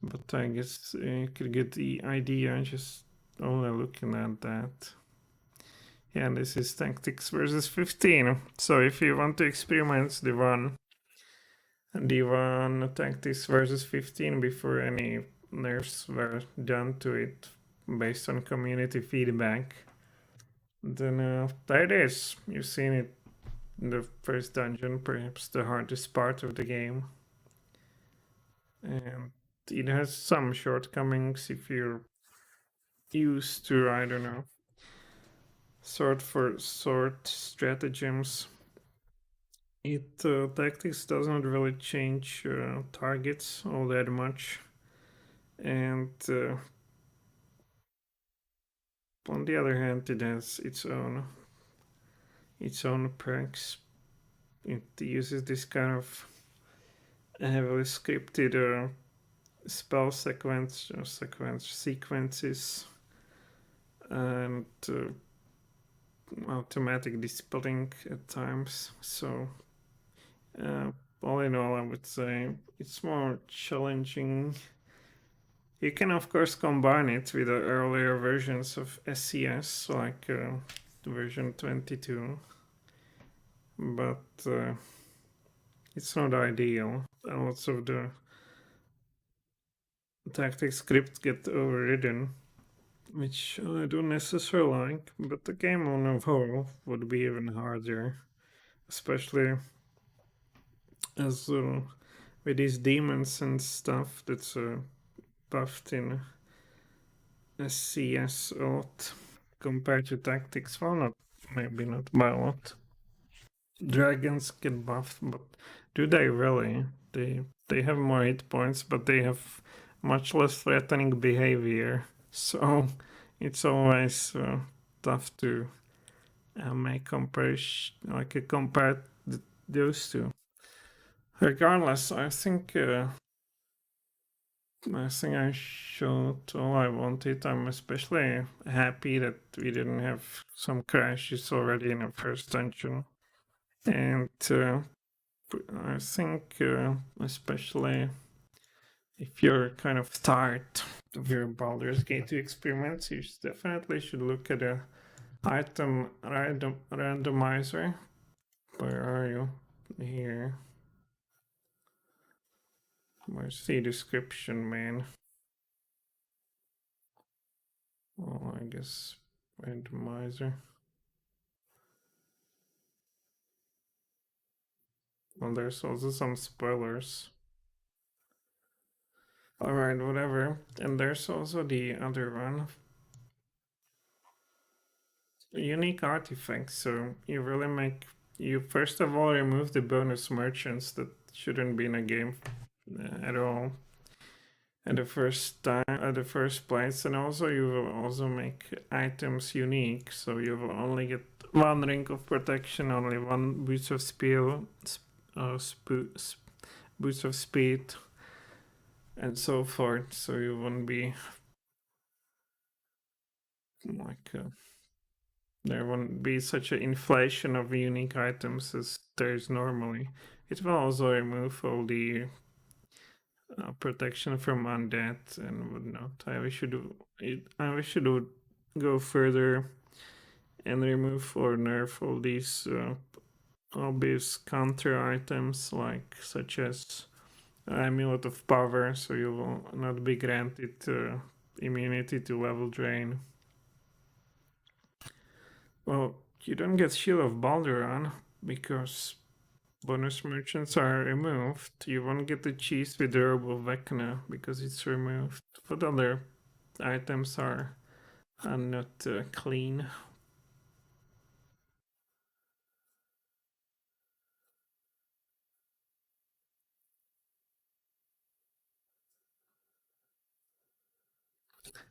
but I guess you could get the idea just only looking at that. Yeah, and this is Tactics versus 15. So if you want to experiment the one Tactics versus 15 before any nerfs were done to it based on community feedback, then there it is. You've seen it in the first dungeon, perhaps the hardest part of the game. And it has some shortcomings if you're used to, I don't know, sword for sword stratagems. Tactics doesn't really change targets all that much, and on the other hand, it has its own perks. It uses this kind of heavily scripted spell sequences and automatic dispelling at times. So all in all, I would say it's more challenging. You can of course combine it with the earlier versions of SCS, like version 22, but it's not ideal. And lots of the tactic scripts get overridden, which I don't necessarily like, but the game on the whole would be even harder, especially as with these demons and stuff that's buffed in SCS a lot compared to tactics. Well, maybe not by a lot. Dragons get buffed, but do they really? They have more hit points, but they have much less threatening behavior. So it's always tough to make comparison, like compare those two. Regardless, I think I showed all I wanted. I'm especially happy that we didn't have some crashes already in the first dungeon. And I think especially if you're kind of tired of your Baldur's Gate 2 experiments, you definitely should look at a item randomizer. Where are you? Here. Where's the description, man? Well, I guess randomizer. Well, there's also some spoilers. Alright, whatever. And there's also the other one. Unique artifacts. So you really you first of all remove the bonus merchants that shouldn't be in a game at all at the first place, and also you will also make items unique, so you will only get one ring of protection, only one boost of boost of speed, and so forth. So you won't be like there won't be such an inflation of unique items as there is normally. It will also remove all the protection from undead and whatnot. I wish it would go further and remove or nerf all these obvious counter items, like such as Amulet of Power, so you will not be granted immunity to level drain. Well, you don't get Shield of Baldur on because bonus merchants are removed. You won't get the cheese with the Herb of Vecna because it's removed. What other items are not clean?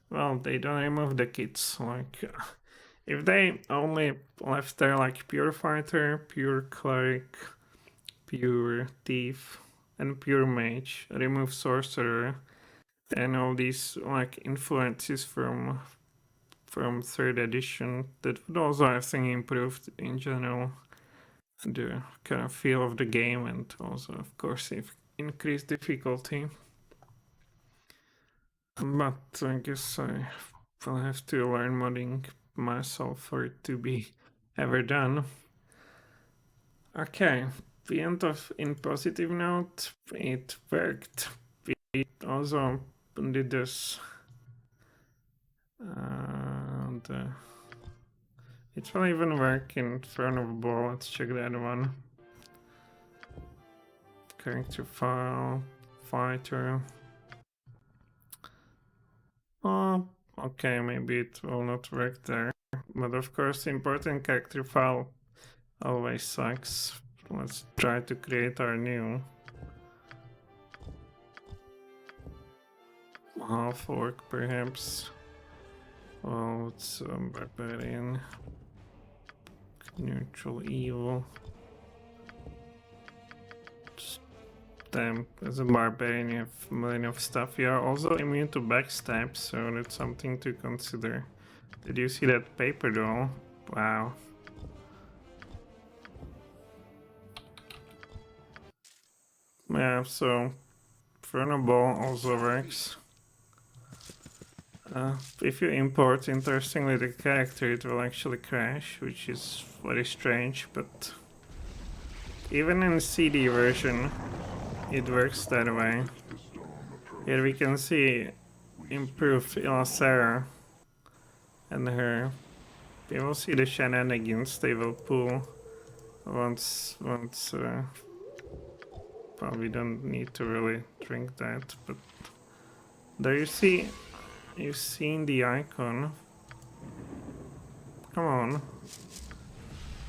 Well, they don't remove the kits. Like, if they only left there like Pure Fighter, Pure Cleric, Pure Thief, and Pure Mage, remove Sorcerer, and all these like influences from 3rd edition, that would also, I think, improved in general the kind of feel of the game, and also, of course, increased difficulty. But I guess I will have to learn modding myself for it to be ever done. Okay, the end of in positive note, it worked. We also did this and it will even work in Throne of Ball. Let's check that one. Character file, fighter. Oh, okay, maybe it will not work there. But of course, important character file always sucks. Let's try to create our new half orc, perhaps. Well, it's barbarian. Neutral evil. Damn, as a barbarian you have a million of stuff. You are also immune to backstab, so that's something to consider. Did you see that paper doll? Wow. Yeah, so Inferno Ball also works. If you import, interestingly, the character, it will actually crash, which is very strange, but even in CD version, it works that way. Here we can see Improved Sorcerer and her. We will see the shenanigans they will pull once probably don't need to really drink that, but there you see, you've seen the icon. Come on.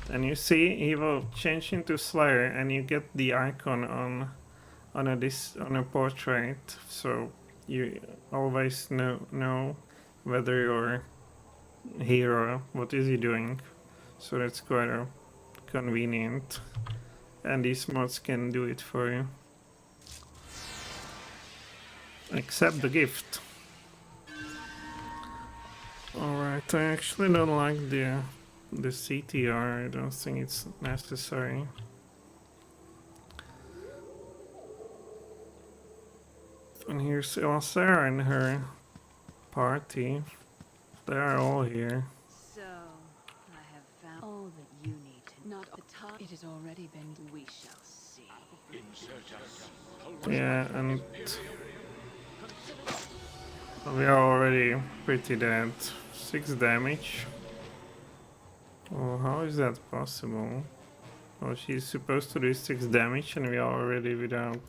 And you see he will change into Slayer and you get the icon on a portrait, so you always know whether your hero, what is he doing. So that's quite convenient. And these mods can do it for you. Accept the gift. Alright, I actually don't like the CTR, I don't think it's necessary. And here's Sarah and her party. They are all here. So, I have found all that you need to not the top. It has already been. We shall see. Yeah, and we are already pretty dead. 6 damage. Oh, how is that possible? Well, she's supposed to do 6 damage and we are already without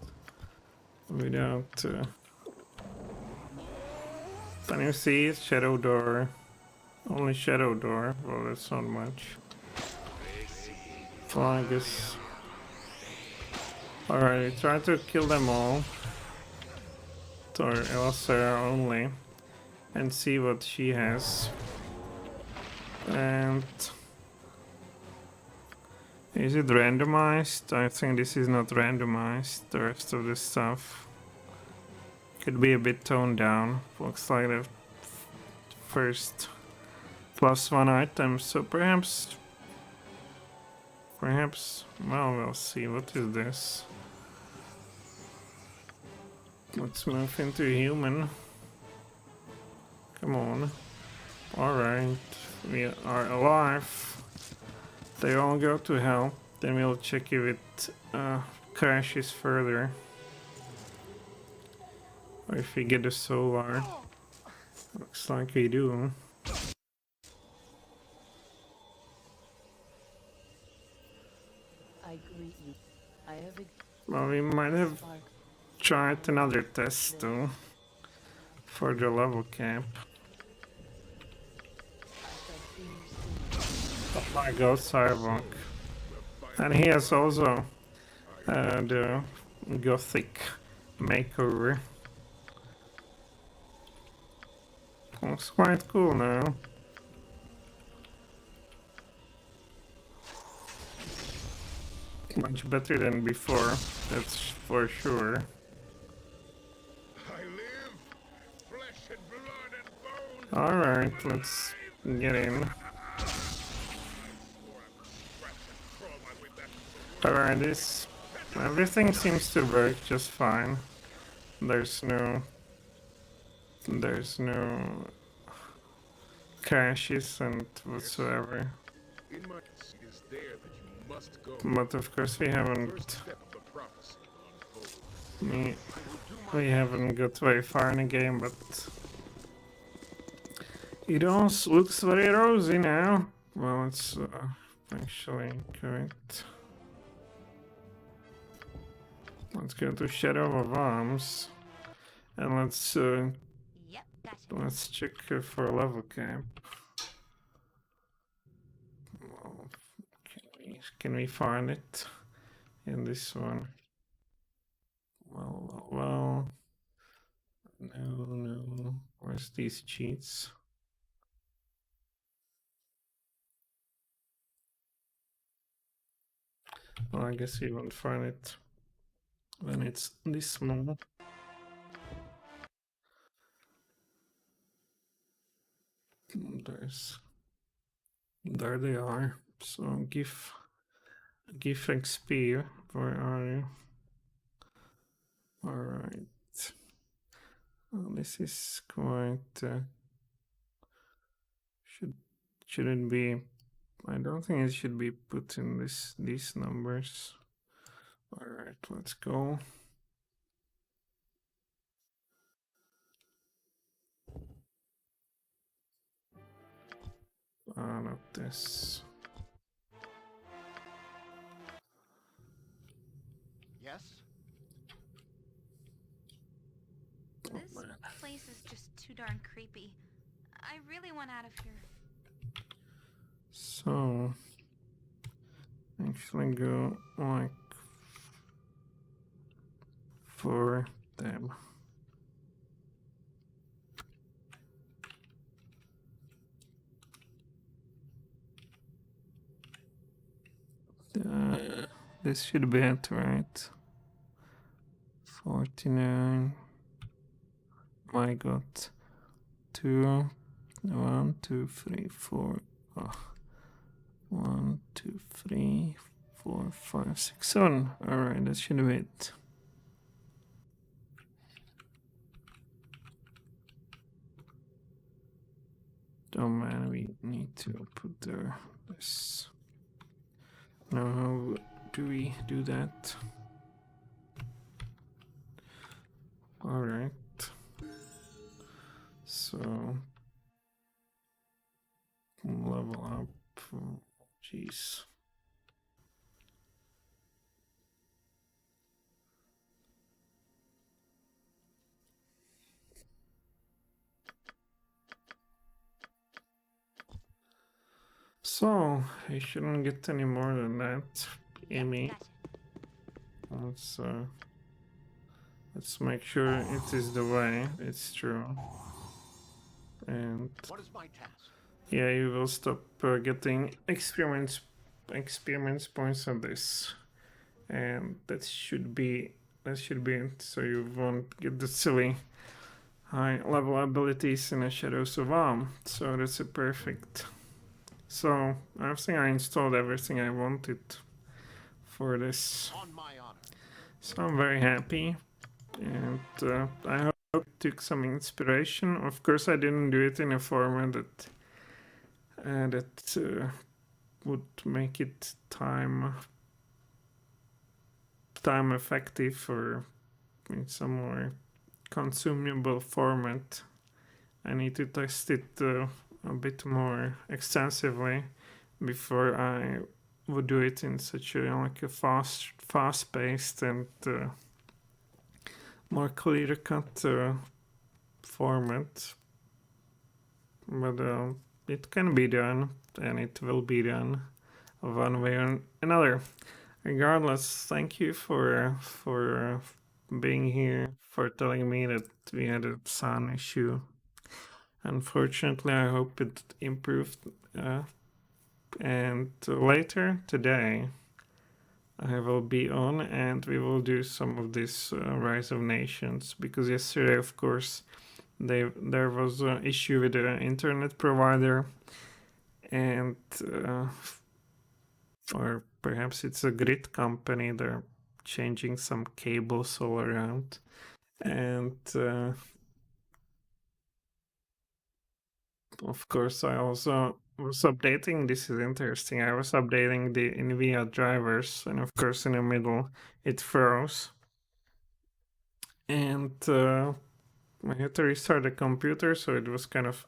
can you see it? Shadow door. Only shadow door. Well, that's not much. Well, I guess. Alright, we try to kill them all. Or Elsera only. And see what she has. And is it randomized? I think this is not randomized. The rest of the stuff could be a bit toned down. Looks like the first +1 item. So perhaps, well, we'll see. What is this? Let's move into human. Come on. Alright, we are alive. They all go to hell. Then we'll check if it crashes further. Or if we get a solar. Looks like we do. I greet you. I have Well, we might have tried another test too. For the level cap. Oh my god, Cyberpunk. And he has also the gothic makeover. Looks quite cool now. Much better than before, that's for sure. I live, flesh and blood and bone. Alright, let's get in. Alright, everything seems to work just fine. There's no crashes and whatsoever. But of course we haven't got very far in the game, but it all looks very rosy now. Well, it's actually correct. Let's go to Shadow of Arms and let's Yep, gotcha. let's check for a level cap. Well, can we find it in this one? Well. No. Where's these cheats? Well, I guess you won't find it when it's this small. There they are. So give XP. Where are you? All right. Well, this is quite. Shouldn't be. I don't think it should be put in these numbers. All right, let's go. Not this. Yes? This place is just too darn creepy. I really want out of here. So actually go like for them. This should be it, right? 49. I got 2, 1, 2, 3, 4. Oh. 1, 2, 3, 4, 5, 6, 7. Alright, that should be it. Oh man, we need to put this. Now, how do we do that? Alright. So, level up. Jeez. So, I shouldn't get any more than that. Amy. Gotcha. Let's make sure it is the way it's true. And What is my task? yeah, you will stop getting experiments points on this, and that should be it. So you won't get the silly high level abilities in the Shadows of Arm. So that's a perfect. So I think I installed everything I wanted for this. On my honor. So I'm very happy, and I hope it took some inspiration. Of course, I didn't do it in a format that would make it time effective or in some more consumable format. I need to test it a bit more extensively before I would do it in such a fast-paced and more clear-cut format. But it can be done, and it will be done one way or another. Regardless, thank you for being here, for telling me that we had a sound issue. Unfortunately, I hope it improved. And later today, I will be on and we will do some of this Rise of Nations, because yesterday, of course, there was an issue with the internet provider, and or perhaps it's a grid company. They're changing some cables all around, and of course I also was updating. This is interesting. I was updating the NVIDIA drivers, and of course in the middle it froze, and I had to restart the computer, so it was kind of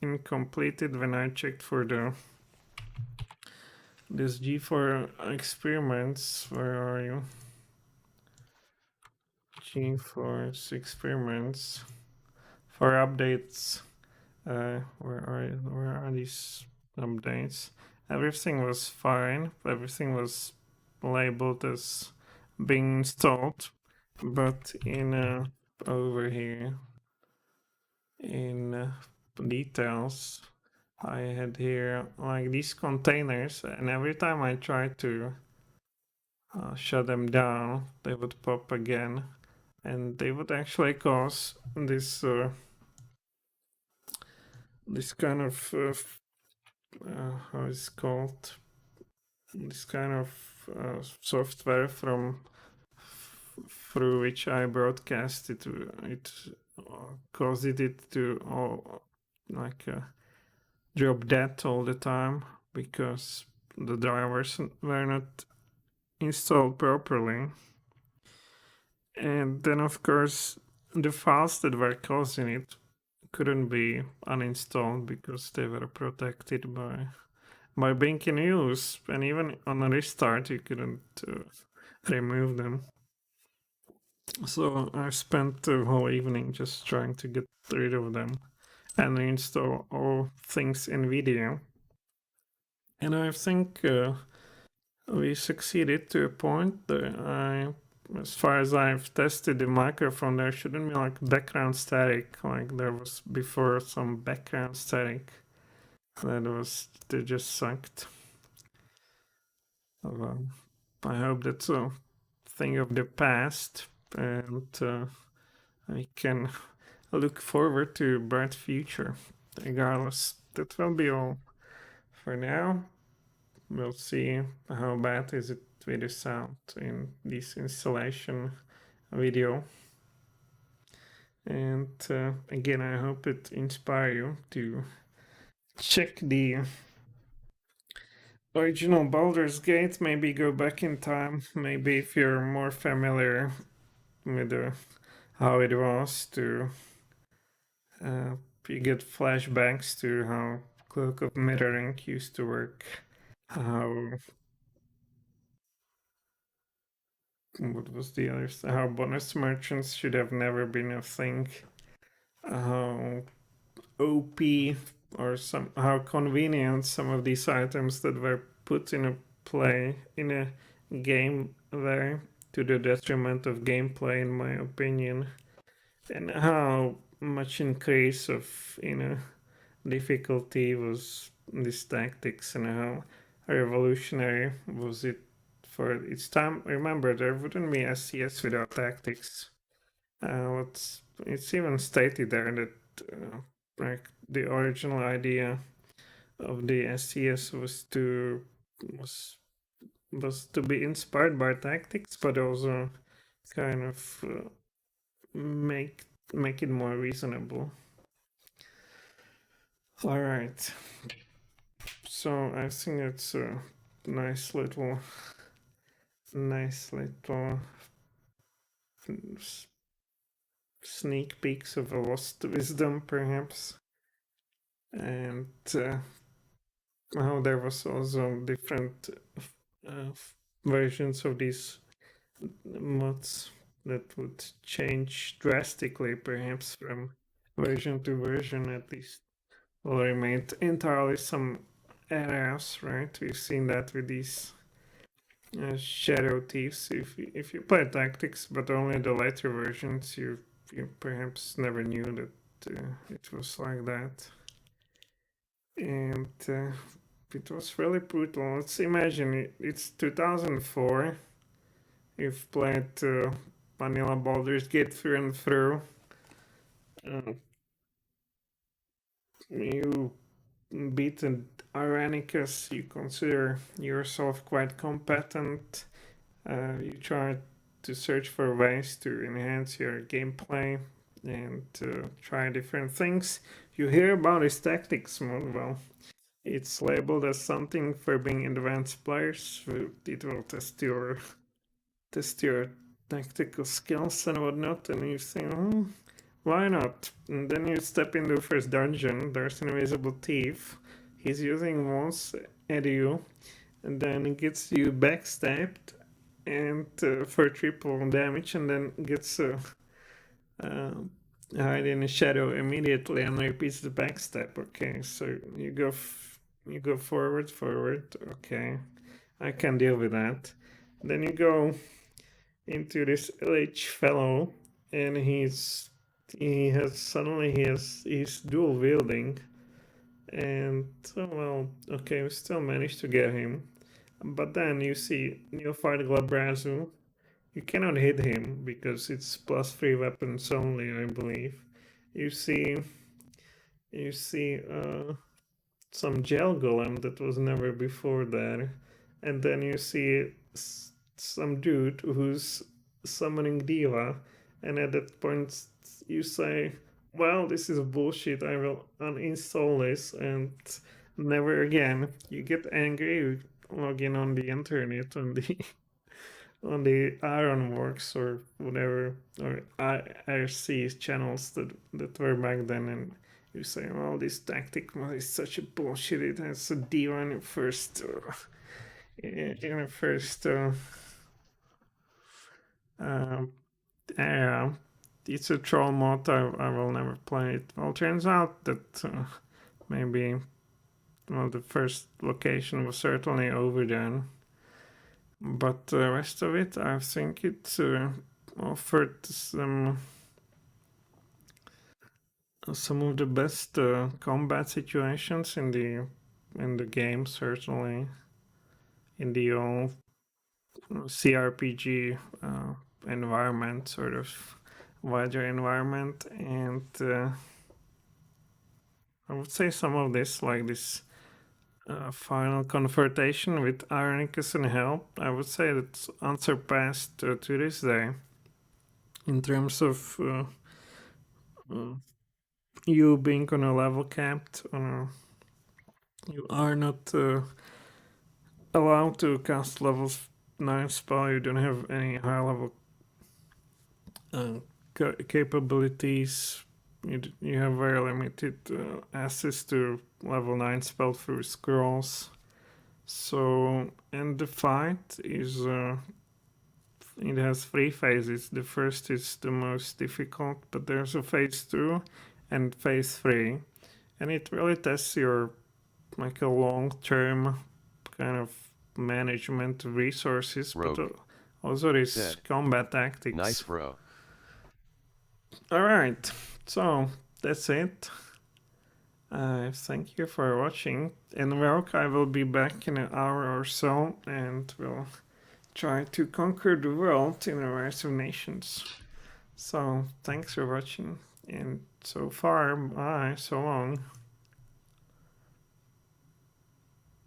incompleted when I checked for this G4 experiments. Where are you? G4 experiments for updates. Where are these updates? Everything was fine. Everything was labeled as being installed, but in over here in details, I had here like these containers, and every time I try to shut them down, they would pop again, and they would actually cause this this kind of how is it called? This kind of software from through which I broadcast it. It caused it to all like drop dead all the time because the drivers were not installed properly. And then of course the files that were causing it couldn't be uninstalled because they were protected by being in use, and even on a restart you couldn't remove them. So I spent the whole evening just trying to get rid of them and reinstall all things NVIDIA. And I think we succeeded to a point that as far as I've tested the microphone, there shouldn't be like background static like there was before, some background static that just sucked. I hope that's a thing of the past, and I can look forward to a bright future. Regardless, that will be all for now. We'll see how bad is it with the sound in this installation video. And again, I hope it inspires you to check the original Baldur's Gate, maybe go back in time, maybe if you're more familiar with how it was to you get flashbacks to how Cloak of Mirroring used to work, how what was the other how bonus merchants should have never been a thing, how OP or how convenient some of these items that were put in a game were, to the detriment of gameplay in my opinion, and how much increase of difficulty was these tactics, and how revolutionary was it for its time. Remember, there wouldn't be SCS without tactics. It's even stated there that like the original idea of the SCS was to be inspired by tactics, but also kind of make it more reasonable. All right, so I think it's a nice little sneak peeks of a lost wisdom, perhaps, and how there was also different versions of these mods that would change drastically, perhaps from version to version. At least will remain entirely some areas, right? We've seen that with these shadow thieves. If you play tactics, but only the later versions, you perhaps never knew that it was like that, and it was really brutal. Let's imagine it's 2004. You've played vanilla Baldur's Gate through and through. You beaten Irenicus, you consider yourself quite competent. You try to search for ways to enhance your gameplay and try different things. You hear about his tactics mod. Well, it's labeled as something for being advanced players. It will test your tactical skills and whatnot, and you think, why not? And then you step into the first dungeon, there's an invisible thief, he's using wands at you, and then it gets you backstabbed and for triple damage, and then gets hide in a shadow immediately and repeats the backstab. Okay, so you go forward, okay, I can deal with that. Then you go into this LH fellow, and he's dual wielding, and well, okay, we still managed to get him, But then you see Neophyte Glabrazu. You cannot hit him because it's +3 weapons only, I believe. You see some gel golem that was never before there, and then you see some dude who's summoning Diva, and at that point you say, well, this is bullshit, I will uninstall this and never again. You get angry, you log in on the internet, on the on the Ironworks or whatever, or IRC channels that were back then, and you say, well, this tactic is such a bullshit, it has a D on your first yeah, it's a troll mod, I will never play it. Well, turns out that maybe, well, the first location was certainly overdone, but the rest of it, I think it offered some of the best combat situations in the game, certainly in the old CRPG environment, sort of wider environment, and I would say some of this, like this final confrontation with Ironicus and Hell, I would say that's unsurpassed to this day in terms of you being on a level capped. You are not allowed to cast levels 9 spell. You don't have any high level capabilities. You have very limited access to level 9 spell through scrolls. So, and the fight is it has 3 phases. The first is the most difficult, but there's a phase 2 and phase 3, and it really tests your like a long-term kind of management of resources, Rogue. but also this Dead. combat tactics. Nice, bro. Alright, so that's it. Thank you for watching. In Rogue, I will be back in an hour or so, and we'll try to conquer the world in a Rise of Nations. So, thanks for watching, and so far, bye, so long.